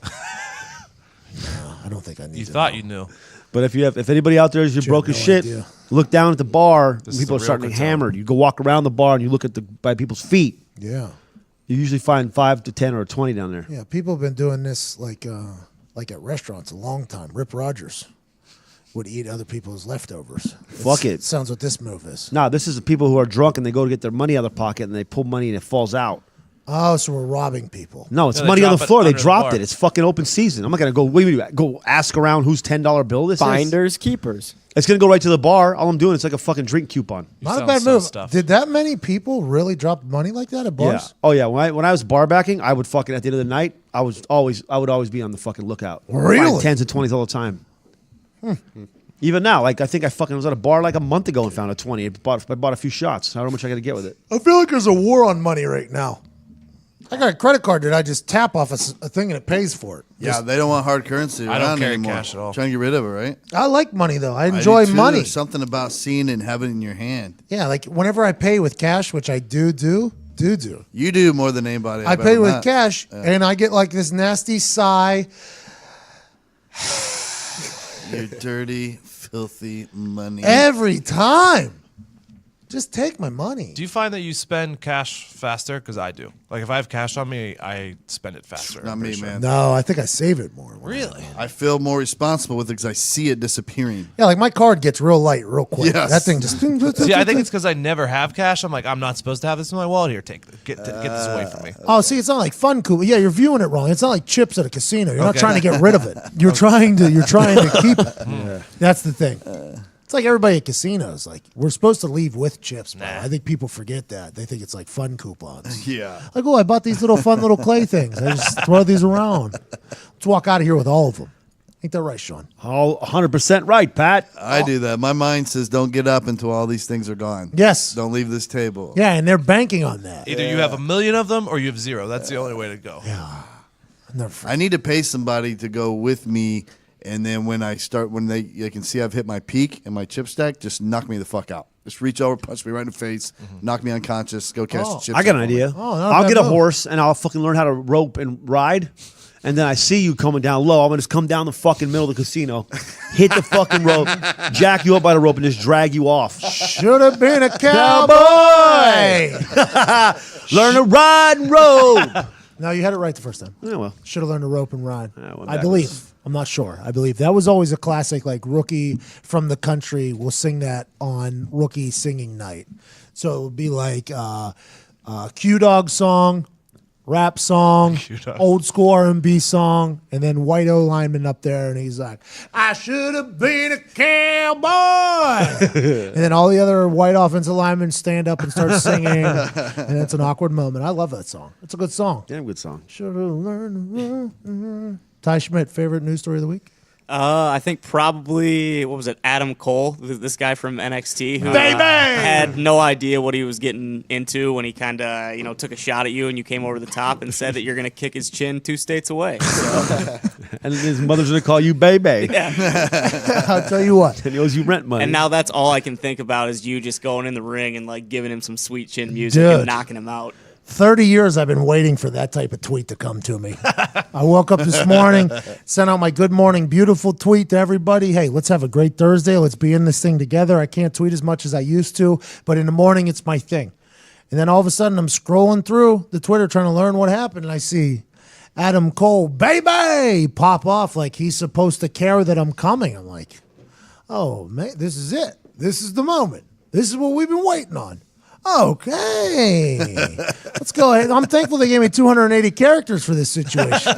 I don't think I need You to thought know. you knew. But if anybody out there is Sure, broke as no shit, idea. look down at the bar. This is People are the real starting to cartel. hammered. You go walk around the bar and you look at by people's feet. Yeah. You usually find 5 to 10 or 20 down there. Yeah, people have been doing this like at restaurants a long time. Rip Rogers would eat other people's leftovers. Fuck it. Sounds what this move is. Nah, this is the people who are drunk and they go to get their money out of their pocket and they pull money and it falls out. Oh, so we're robbing people. No, it's No, they money on drop the it floor. They under the dropped bar. it. It's fucking open season. I'm not gonna go go ask around whose $10 bill this is. Finders, keepers. It's gonna go right to the bar. All I'm doing is like a fucking drink coupon. You Not a sound bad so move. stuffed. Did that many people really drop money like that at bars? Yeah. Oh yeah. When I was bar backing, I would fucking at the end of the night, I would always be on the fucking lookout. Really? Find 10s and 20s all the time. Even now, like I think I fucking was at a bar like a month ago and found a 20. I bought a few shots. How much I got to get with it? I feel like there's a war on money right now. I got a credit card that I just tap off a thing and it pays for it. Yeah, they don't want hard currency I don't around carry anymore. cash at all. Trying to get rid of it, right? I like money though. I I do enjoy too. money. There's something about seeing and having it in your hand. Yeah, like whenever I pay with cash, which I do. You do more than anybody. I I've pay ever with met. cash and I get like this nasty sigh. You dirty, filthy money. Every time. Just take my money. Do you find that you spend cash faster? Because I do. Like if I have cash on me, I spend it faster. Not I'm me, pretty sure. man. No, I think I save it more. Really? I feel more responsible with it because I see it disappearing. Yeah, like my card gets real light real quick. Yes. That thing just. See, I think it's because I never have cash. I'm like, I'm not supposed to have this in my wallet. Here, get this away from me. Oh, see, it's not like fun coupon. Yeah, you're viewing it wrong. It's not like chips at a casino. You're not Okay. trying to get rid of it. You're trying to keep it. That's the thing. It's like everybody at casinos. Like we're supposed to leave with chips, bro. I think people forget that. They think it's like fun coupons. Yeah. Like, oh, I bought these fun little clay things. I just throw these around. Let's walk out of here with all of them. Ain't that right, Sean? All 100% right, Pat. I do that. My mind says don't get up until all these things are gone. Yes. Don't leave this table. Yeah, and they're banking on that. Either you have a million of them or you have zero. That's the only way to go. I need to pay somebody to go with me, and then when they can see I've hit my peak and my chip stack, just knock me the fuck out. Just reach over, punch me right in the face, knock me unconscious, go catch the chips. I got an for me. idea. Oh, not a I'll bad get a move. horse and I'll fucking learn how to rope and ride. And then I see you coming down low. I'm gonna just come down the fucking middle of the casino, hit the fucking rope, jack you up by the rope, and just drag you off. Should have been a cowboy. Learn to ride and rope. No, you had it right the first time. Yeah, well, Should have learned to rope and ride. went I backwards. believe. I'm not sure. I believe that was always a classic. Like Rookie from the Country will sing that on Rookie singing night. So it would be like Q Dog song, rap song, old school R&B song, and then white O lineman up there, and he's like, "I should have been a cowboy." And then all the other white offensive linemen stand up and start singing, and it's an awkward moment. I love that song. It's a good song. Damn good song. Should have learned. Ty Schmidt, favorite news story of the week? I think probably, what was it, Adam Cole, this guy from NXT, who had no idea what he was getting into when he kind of, took a shot at you and you came over the top and said that you're going to kick his chin 2 states away. So. And his mother's going to call you baby. Yeah. I'll tell you what. And he owes you rent money. And now that's all I can think about is you just going in the ring and like giving him some sweet chin music Dude. and knocking him out. 30 years I've been waiting for that type of tweet to come to me. I woke up this morning, sent out my good morning beautiful tweet to everybody. Hey, let's have a great Thursday. Let's be in this thing together. I can't tweet as much as I used to, but in the morning it's my thing. And then all of a sudden I'm scrolling through the Twitter trying to learn what happened, and I see Adam Cole, baby, pop off like he's supposed to care that I'm coming. I'm like, oh, man, this is it. This is the moment. This is what we've been waiting on. Okay. Let's go ahead. I'm thankful they gave me 280 characters for this situation.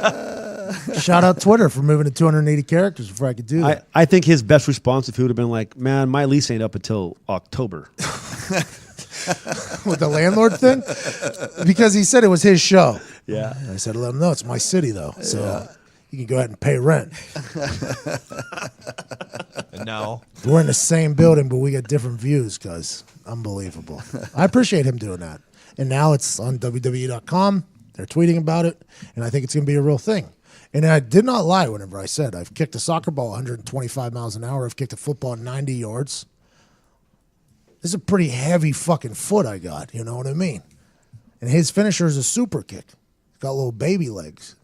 Shout out Twitter for moving to 280 characters before I could do that. I think his best response if he would have been like, man, my lease ain't up until October. With the landlord thing? Because he said it was his show. Yeah. And I said, let him know it's my city, though. So you can go ahead and pay rent. No. We're in the same building, but we got different views, cuz. Unbelievable. I appreciate him doing that. And now it's on WWE.com. They're tweeting about it, and I think it's going to be a real thing. And I did not lie whenever I said I've kicked a soccer ball 125 miles an hour. I've kicked a football 90 yards. This is a pretty heavy fucking foot I got. You know what I mean? And his finisher is a super kick. He's got little baby legs.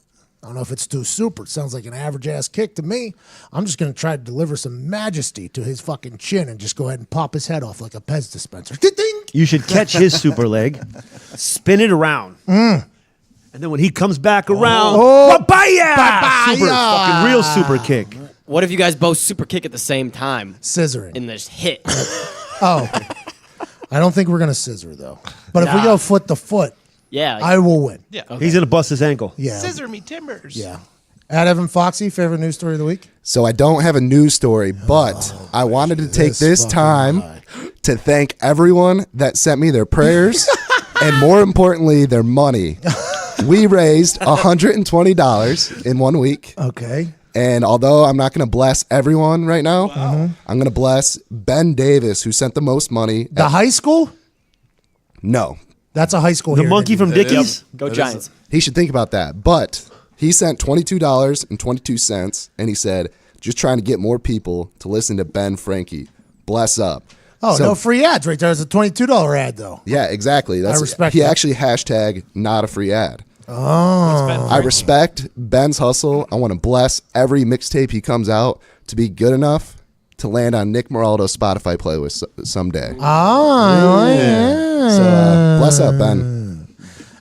I don't know if it's too super. It sounds like an average-ass kick to me. I'm just going to try to deliver some majesty to his fucking chin and just go ahead and pop his head off like a Pez dispenser. Ding! You should catch his super leg, spin it around. And then when he comes back around, papaya! Super, fucking real super kick. What if you guys both super kick at the same time? Scissoring. In this hit. Oh. I don't think we're going to scissor, though. But if we go foot to foot, yeah, I will win. Yeah. Okay. He's going to bust his ankle. Yeah. Scissor me timbers. Yeah. At Evan Foxy, favorite news story of the week? So I don't have a news story, but I wanted to take this time to thank everyone that sent me their prayers and, more importantly, their money. We raised $120 in 1 week. Okay. And although I'm not going to bless everyone right now, I'm going to bless Ben Davis, who sent the most money. The high school? No. That's a high school. The monkey from Dickies? Go Giants. He should think about that. But he sent $22.22, and he said, just trying to get more people to listen to Ben Frankie. Bless up. Oh, no free ads right there. It's a $22 ad, though. Yeah, exactly. That's, I respect He that. actually hashtag not a free ad. Oh. I respect Ben's hustle. I want to bless every mixtape he comes out to be good enough to land on Nick Moraldo's Spotify playlist someday. Oh, yeah. So bless up, Ben.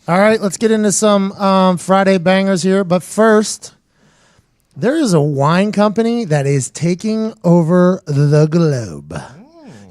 All right, let's get into some Friday bangers here. But first, there is a wine company that is taking over the globe.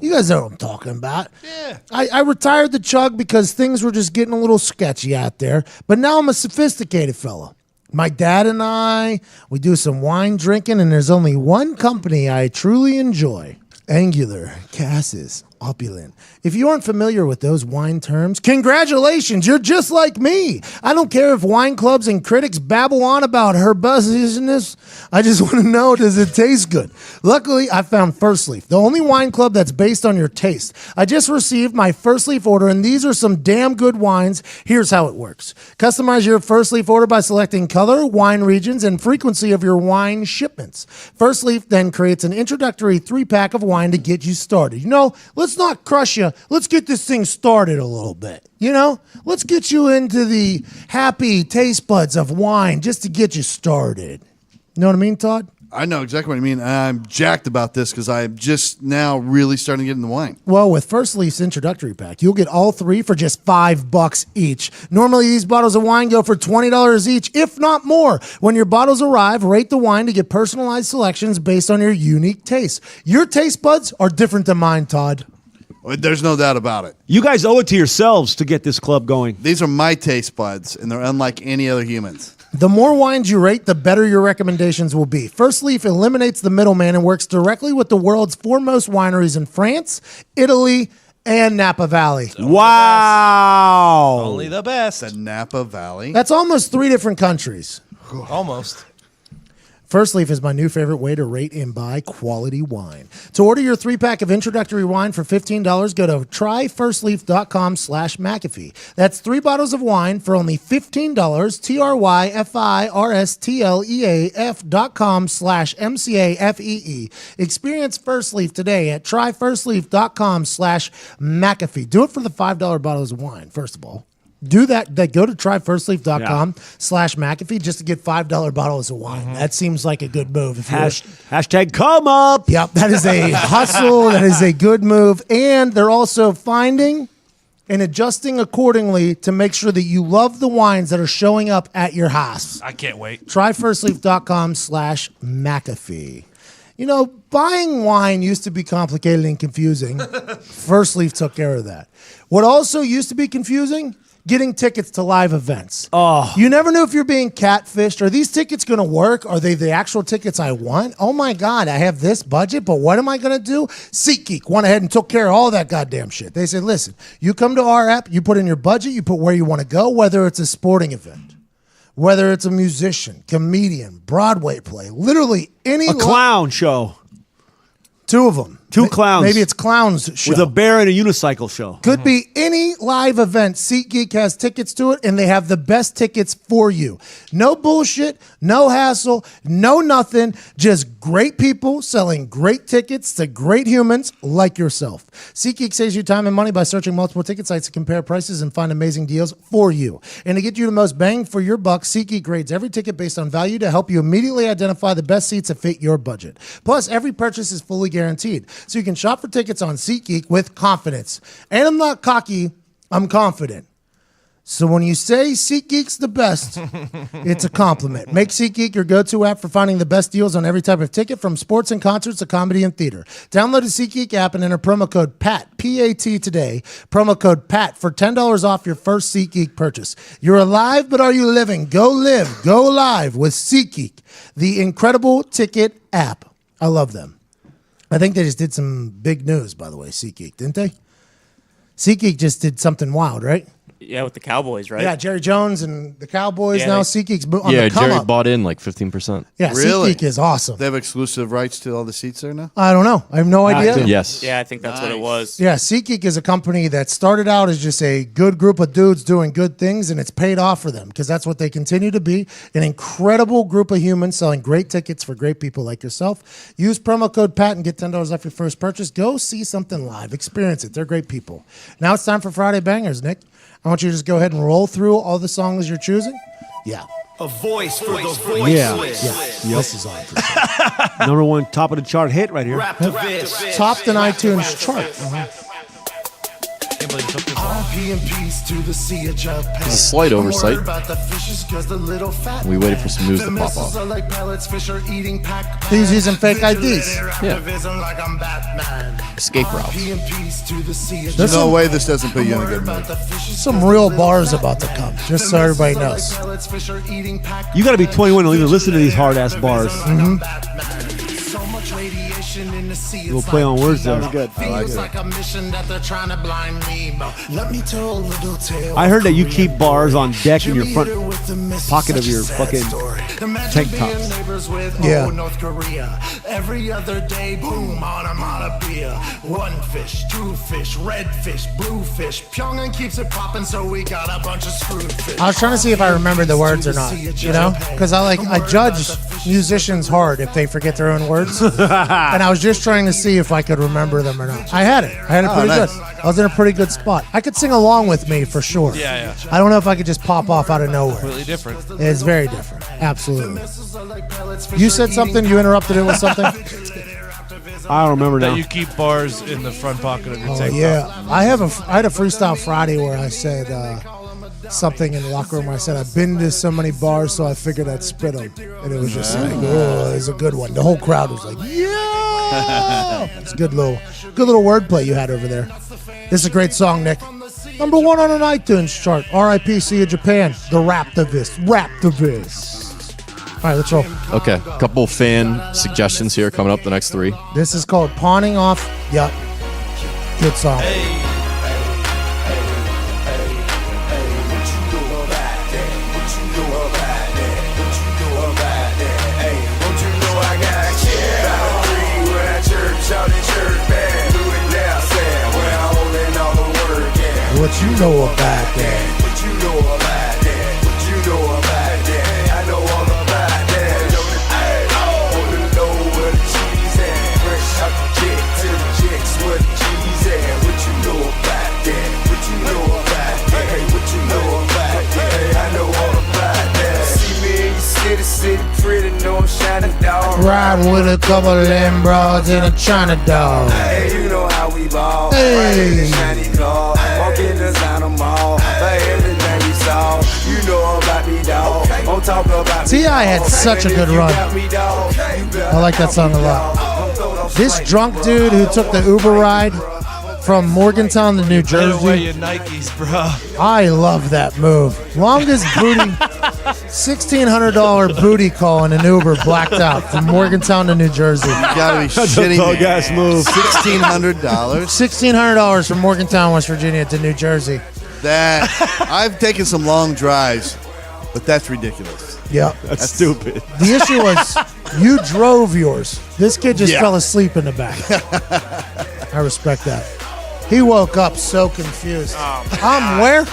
You guys know what I'm talking about. Yeah. I retired the chug because things were just getting a little sketchy out there. But now I'm a sophisticated fella. My dad and I, we do some wine drinking, and there's only one company I truly enjoy. Angular, Cassis, Opulent. If you aren't familiar with those wine terms, congratulations, you're just like me. I don't care if wine clubs and critics babble on about herbaceousness. I just want to know, does it taste good? Luckily, I found First Leaf, the only wine club that's based on your taste. I just received my First Leaf order, and these are some damn good wines. Here's how it works. Customize your First Leaf order by selecting color, wine regions, and frequency of your wine shipments. First Leaf then creates an introductory 3-pack of wine to get you started. You know, let's not crush you. Let's get this thing started a little bit. You know, let's get you into the happy taste buds of wine just to get you started. You know what I mean, Todd? I know exactly what I mean. I'm jacked about this because I'm just now really starting to get into wine. Well, with First Leaf's introductory pack, you'll get all 3 for just $5 each. Normally, these bottles of wine go for $20 each, if not more. When your bottles arrive, rate the wine to get personalized selections based on your unique taste. Your taste buds are different than mine, Todd. There's no doubt about it. You guys owe it to yourselves to get this club going. These are my taste buds, and they're unlike any other humans. The more wines you rate, the better your recommendations will be. First Leaf eliminates the middleman and works directly with the world's foremost wineries in France, Italy, and Napa Valley. Wow. Only the best. The Napa Valley. That's almost 3 different countries. Almost. First Leaf is my new favorite way to rate and buy quality wine. To order your 3-pack of introductory wine for $15, go to tryfirstleaf.com/McAfee. That's 3 bottles of wine for only $15. tryfirstleaf.com/MCAFEE. Experience First Leaf today at tryfirstleaf.com/McAfee. Do it for the $5 bottles of wine, first of all. Do that. Go to tryfirstleaf.com/McAfee just to get $5 bottles of wine. That seems like a good move. If Hashtag come up. Yep, that is a hustle. That is a good move. And they're also finding and adjusting accordingly to make sure that you love the wines that are showing up at your house. I can't wait. Tryfirstleaf.com/McAfee. You know, buying wine used to be complicated and confusing. First Leaf took care of that. What also used to be confusing? Getting tickets to live events. Oh. You never knew if you're being catfished. Are these tickets going to work? Are they the actual tickets I want? Oh my God, I have this budget, but what am I going to do? SeatGeek went ahead and took care of all that goddamn shit. They said, listen, you come to our app, you put in your budget, you put where you want to go, whether it's a sporting event, whether it's a musician, comedian, Broadway play, literally any A clown show. 2 of them. 2 clowns. Maybe it's clowns show. With a bear and a unicycle show. Could be any live event. SeatGeek has tickets to it, and they have the best tickets for you. No bullshit, no hassle, no nothing. Just great people selling great tickets to great humans like yourself. SeatGeek saves you time and money by searching multiple ticket sites to compare prices and find amazing deals for you. And to get you the most bang for your buck, SeatGeek grades every ticket based on value to help you immediately identify the best seats that fit your budget. Plus, every purchase is fully guaranteed. So you can shop for tickets on SeatGeek with confidence. And I'm not cocky, I'm confident. So when you say SeatGeek's the best, it's a compliment. Make SeatGeek your go-to app for finding the best deals on every type of ticket, from sports and concerts to comedy and theater. Download the SeatGeek app and enter promo code PAT, P-A-T today. Promo code PAT for $10 off your first SeatGeek purchase. You're alive, but are you living? Go live, go live with SeatGeek, the incredible ticket app. I love them. I think they just did some big news, by the way, SeatGeek, didn't they? SeatGeek just did something wild, right? Yeah, with the Cowboys, right? Yeah, Jerry Jones and the Cowboys. Yeah, now they- SeatGeek's on Yeah, the come Jerry up. bought in like 15%. Yeah, Really? SeatGeek is awesome. They have exclusive rights to all the seats there now? I don't know. I have no idea. Yes. Yeah, I think that's what it was. Yeah, SeatGeek is a company that started out as just a good group of dudes doing good things, and it's paid off for them because that's what they continue to be, an incredible group of humans selling great tickets for great people like yourself. Use promo code PAT and get $10 off your first purchase. Go see something live. Experience it. They're great people. Now it's time for Friday Bangers, Nick. I want you to just go ahead and roll through all the songs you're choosing. Yeah. A voice for the voiceless. Yeah. This is on for sure. Number 1 top of the chart hit right here. Raptivist. Topped an iTunes chart. Can't believe you took this It's a slight oversight. We waited for some news to pop off. He's using fake IDs. Yeah. Escape route. There's no way this doesn't put you in a good mood. Some real bars about to come, just so everybody knows. You got to be 21 to even listen to these hard ass bars. We'll play on words there. Good. I like it. I heard that you keep bars on deck in your front pocket of your fucking tank tops. Yeah. North Korea. Every other day, boom, onomatopoeia. 1 fish, 2 fish, red fish, blue fish. Pyongyang keeps it popping, so we got a bunch of screwed fish. I was trying to see if I remember the words or not, you know? Because I judge musicians hard if they forget their own words. And I was just trying to see if I could remember them or not. I had it. I had it pretty nice. good. I was in a pretty good spot. I could sing along with me for sure. Yeah. I don't know if I could just pop off out of nowhere. Completely different. It's very different. Absolutely. You said something? You interrupted it with something? I don't remember That now. you keep bars in the front pocket of your Oh, tank top. yeah. I had a Freestyle Friday where I said something in the locker room where I said, I've been to so many bars, so I figured I'd spit them. And it was just like, oh, it's a good one. The whole crowd was like, yeah. It's a good little wordplay you had over there. This is a great song, Nick. Number 1 on an iTunes chart. R.I.P. See you, Japan. The Raptivist. All right, let's roll. Okay, a couple fan suggestions here coming up the next 3. This is called Pawning Off. Yep. Good song. What you know about that? What you know about that? What you know about that? I know all about that. Wanna know where the cheese at? Fresh out the jet to the jets, where the cheese at? What you know about that? What you know about that? Hey, what you know about that? I know all about that. See me in your city, pretty, no shining dog. Riding with a couple of them broads in a China dog. Hey, you know how we ball. Hey. Riding the shiny car. Walking the Santa Mall. For everything we saw. You know about me, dog. Don't talk about me. T.I. had such a good run. I like that song a lot. This drunk dude who took the Uber ride from Morgantown to New Better wear Jersey. your Nikes, bro. I love that move. Longest booty, $1,600 booty call in an Uber blacked out from Morgantown to New Jersey. You gotta be That's a shitting dog me. ass move. $1,600. $1,600 from Morgantown, West Virginia to New Jersey. That I've taken some long drives, but that's ridiculous. Yep. That's stupid. The issue was you drove yours. This kid just Yeah. fell asleep in the back. I respect that. He woke up so confused. I'm where?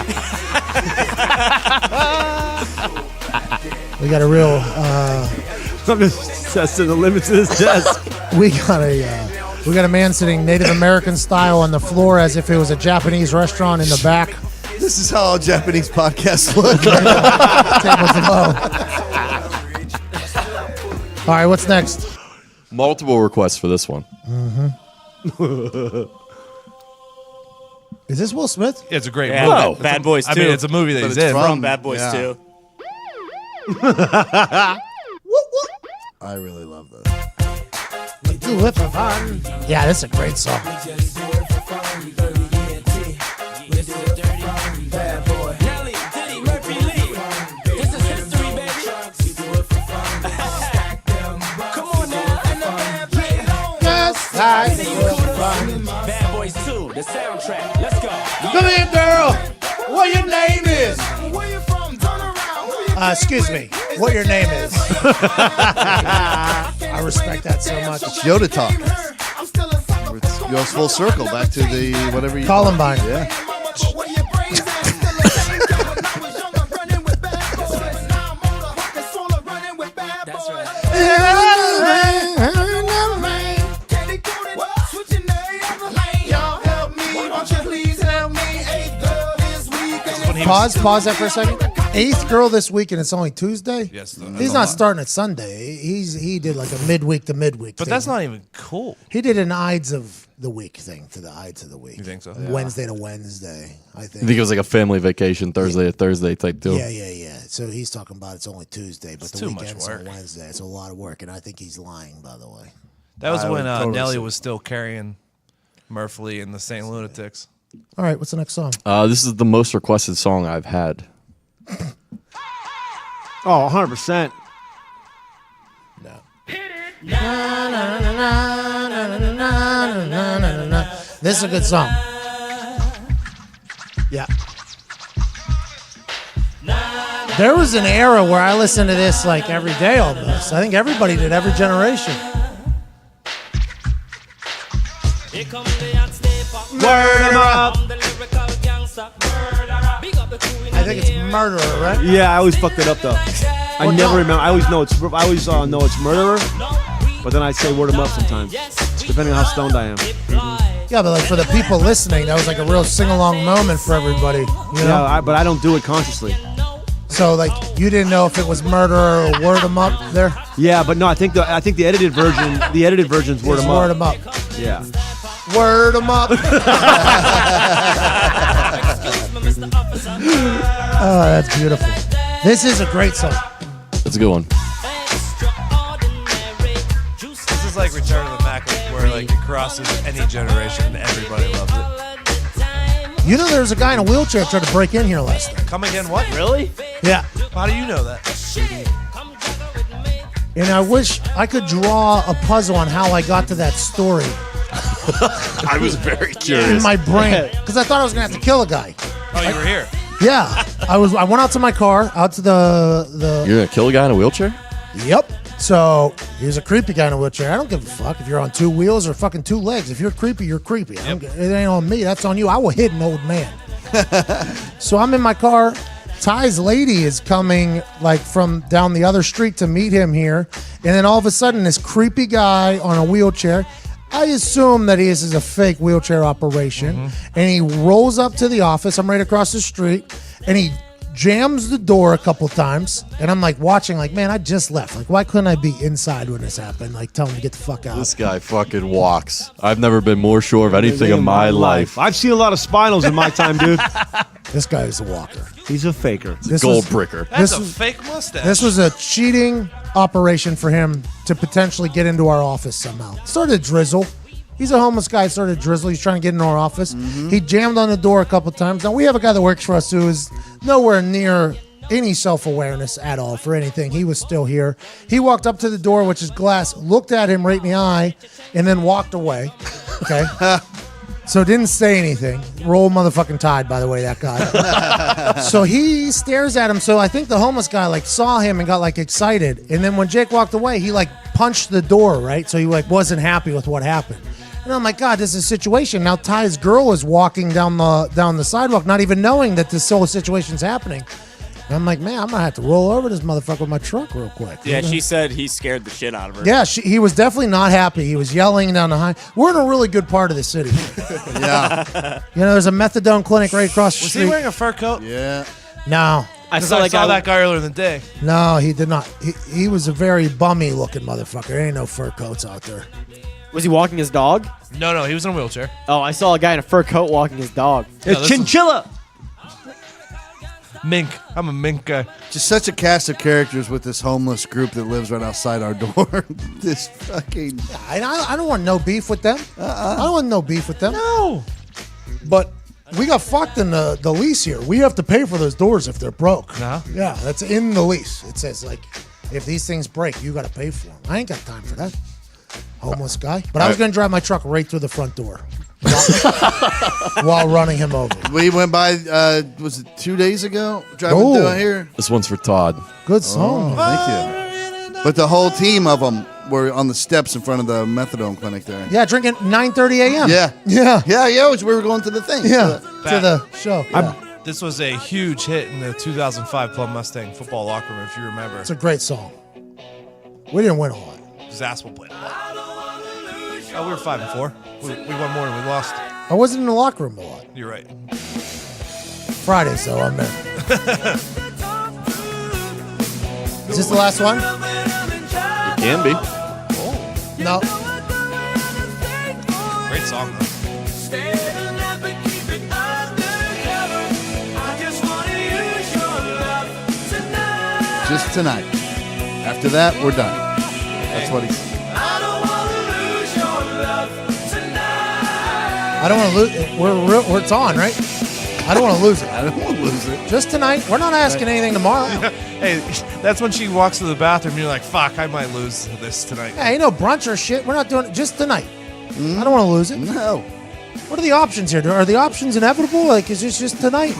We got a real. I'm just testing the limits of this desk. We got a man sitting Native American style on the floor as if it was a Japanese restaurant in the back. This is how all Japanese podcasts look. Tables below. All right, what's next? Multiple requests for this one. Is this Will Smith? It's a great Yeah, movie. Bad Boys 2. I mean, it's a movie that But he's it's in. from Bad Boys Yeah. 2. I really love this. Do it for fun. Yeah, this is a great song. Bad Boys 2, the soundtrack. Let's go. Come here, girl. What your name is? Excuse me. What your name is? I respect that so much. It's Yoda talk. It goes full circle back to the whatever you Columbine. Yeah. That's right. Pause that for a second. 8th girl this week, and it's only Tuesday. Yes, He's not starting at Sunday. He did like a midweek to midweek. But thing. that's not even cool. He did an Ides of the Week thing to the Ides of the Week. You think so? Wednesday to Wednesday, I I think. think it was like a family vacation, Thursday to Thursday type deal. Yeah. So he's talking about it's only Tuesday, but It's the too much weekend's work. on Wednesday. It's a lot of work, and I think he's lying, by the way. That was I when would totally Nelly see was still carrying Murphy and the St. Lunatics. All right, what's the next song? This is the most requested song I've had. Oh, 100%. This is a good song. Yeah. There was an era where I listened to this like every day almost. I think everybody did, every generation. Word 'em up. I think it's Murderer, right? Yeah, I always fuck that up though. I Well, never no. remember. I always know it's Murderer, but then I say Word 'em up sometimes, depending on how stoned I am. Yeah, but like for the people listening, that was like a real sing-along moment for everybody. You know? Yeah, but I don't do it consciously. So like you didn't know if it was Murderer or Word 'em Up there? Yeah, but no, I think the edited version's Word It's 'em Word up. 'em Up. Yeah. Word 'em up. Oh, that's beautiful. This is a great song. That's a good one. This is like Return of the Mac, where like it crosses any generation and everybody loves it. You know, there was a guy in a wheelchair tried to break in here last night. Come again? What? Really? Yeah. How do you know that? And I wish I could draw a puzzle on how I got to that story I was very in curious. my brain because I thought I was gonna have to kill a guy. Oh, you were here. Yeah, I went out to my car, out to the. You're gonna kill a guy in a wheelchair? Yep. So here's a creepy guy in a wheelchair. I don't give a fuck if you're on 2 wheels or fucking 2 legs. If you're creepy, you're creepy. It ain't on me. That's on you. I will hit an old man. So I'm in my car. Ty's lady is coming like from down the other street to meet him here, and then all of a sudden this creepy guy on a wheelchair. I assume that this is a fake wheelchair operation, and he rolls up to the office. I'm right across the street, and he jams the door a couple times, and I'm like watching, like, man, I just left. Like, why couldn't I be inside when this happened? Like, tell him to get the fuck out. This guy fucking walks. I've never been more sure of anything in my life. I've seen a lot of spinals in my time, dude. This guy is a walker. He's a faker. This Gold was- bricker. That's This a was- fake mustache. This was a cheating operation for him to potentially get into our office somehow. Started to drizzle. He's a homeless guy. Started to drizzle. He's trying to get into our office. He jammed on the door a couple times. Now we have a guy that works for us who is nowhere near any self-awareness at all for anything. He was still here. He walked up to the door, which is glass, looked at him right in the eye, and then walked away. Okay. So didn't say anything. Roll motherfucking Tide, by the way, that guy. So he stares at him. So I think the homeless guy like saw him and got like excited. And then when Jake walked away, he like punched the door, right? So he like wasn't happy with what happened. And I'm like, God, this is a situation. Now Ty's girl is walking down the sidewalk, not even knowing that this whole situation's happening. And I'm like, man, I'm gonna have to roll over this motherfucker with my truck real quick. Yeah, she said he scared the shit out of her. Yeah, he was definitely not happy. He was yelling down the high. We're in a really good part of the city. Yeah. You know, there's a methadone clinic right across the Was street. he wearing a fur coat? Yeah. No. I 'Cause saw, I like, saw that guy earlier in the day. No, he did not. He was a very bummy looking motherfucker. There ain't no fur coats out there. Was he walking his dog? No, he was in a wheelchair. Oh, I saw a guy in a fur coat walking his dog. It's Chinchilla. Mink. I'm a mink guy. Just such a cast of characters with this homeless group that lives right outside our door. This fucking. I don't want no beef with them. I don't want no beef with them. No. But we got fucked in the lease here. We have to pay for those doors if they're broke. No? Yeah, that's in the lease. It says, like, if these things break, you got to pay for them. I ain't got time for that. Homeless guy. But I was going to drive my truck right through the front door while running him over. We went by, was it 2 days ago? Driving down here. This one's for Todd. Good song. Thank you. But the whole team of them were on the steps in front of the methadone clinic there. Yeah, drinking 9:30 a.m. Yeah. Yeah. We were going to the thing. Yeah. To the show. Yeah. This was a huge hit in the 2005 Club Mustang football locker room, if you remember. It's a great song. We didn't win a lot. Zaspel played a lot. Oh, we were 5-4. We won more than we lost. I wasn't in the locker room a lot. You're right. Fridays, though, I'm there. Is this the last one? It can be. No. Great song, though. Just tonight. After that, we're done. That's what he said. I don't want to lose it. We're it's on, right? I don't want to lose it. I don't want to lose it. Just tonight. We're not asking anything tomorrow. Hey, that's when she walks to the bathroom. You're like, fuck, I might lose this tonight. Hey, ain't no brunch or shit. We're not doing it just tonight. I don't want to lose it. No. What are the options here? Are the options inevitable? Like, is this just tonight?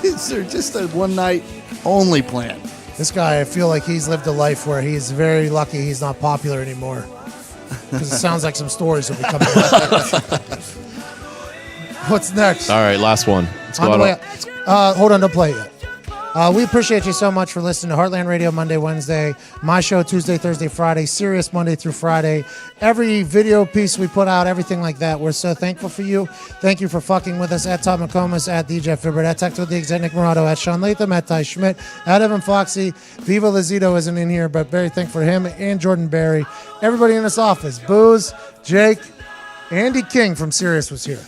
Is there just a one night only plan? This guy, I feel like he's lived a life where he's very lucky he's not popular anymore. Because it sounds like some stories will be coming out. What's next? All right, last one. Let's go On the way out. out. Hold on, don't play it yet. We appreciate you so much for listening to Heartland Radio Monday, Wednesday, my show Tuesday, Thursday, Friday, Sirius Monday through Friday. Every video piece we put out, everything like that. We're so thankful for you. Thank you for fucking with us at Todd McComas, at DJ Fibbert, at Tactical Diggs, at Nick Morado, at Sean Latham, at Ty Schmidt, at Evan Foxy. Viva Lazito isn't in here, but very thankful for him and Jordan Berry. Everybody in this office. Booze, Jake, Andy King from Sirius was here.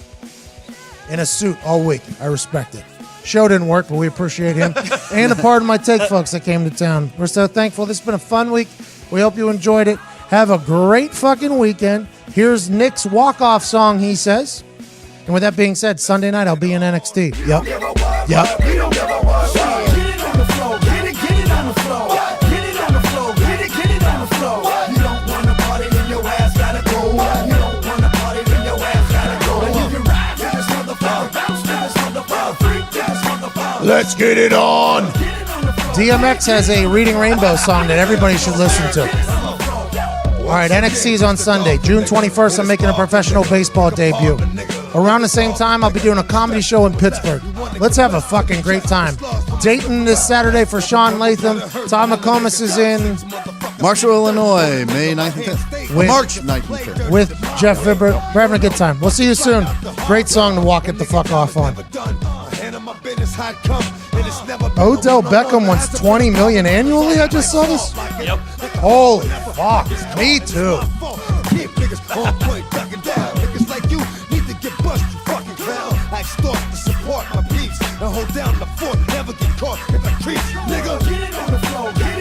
In a suit all week. I respect it. Show didn't work, but we appreciate him. And the Pardon My Take folks that came to town. We're so thankful. This has been a fun week. We hope you enjoyed it. Have a great fucking weekend. Here's Nick's walk-off song, he says. And with that being said, Sunday night I'll be in NXT. Yep. Get it on the floor. Get it on the floor. Get it on the floor. Get it on the floor. You don't wanna party, then your ass gotta go. You don't wanna party, then your ass gotta go. And you can ride to this motherfucker, bounce to this motherfucker, freak to this motherfucker. Let's get it on. DMX has a Reading Rainbow song that everybody should listen to. All right, NXT's on Sunday. June 21st, I'm making a professional baseball debut. Around the same time, I'll be doing a comedy show in Pittsburgh. Let's have a fucking great time. Dayton this Saturday for Sean Latham. Tom McComas is in Marshall, Illinois, May 9th and 10th. March 9th and 10th. with Jeff Vibert. We're having a good time. We'll see you soon. Great song to walk it the fuck off on. Odell Beckham wants $20 million annually. I just saw this. Yep. Holy fuck. Me too. Hold down the fort, never get caught if I creep, nigga. Get it on the floor, get it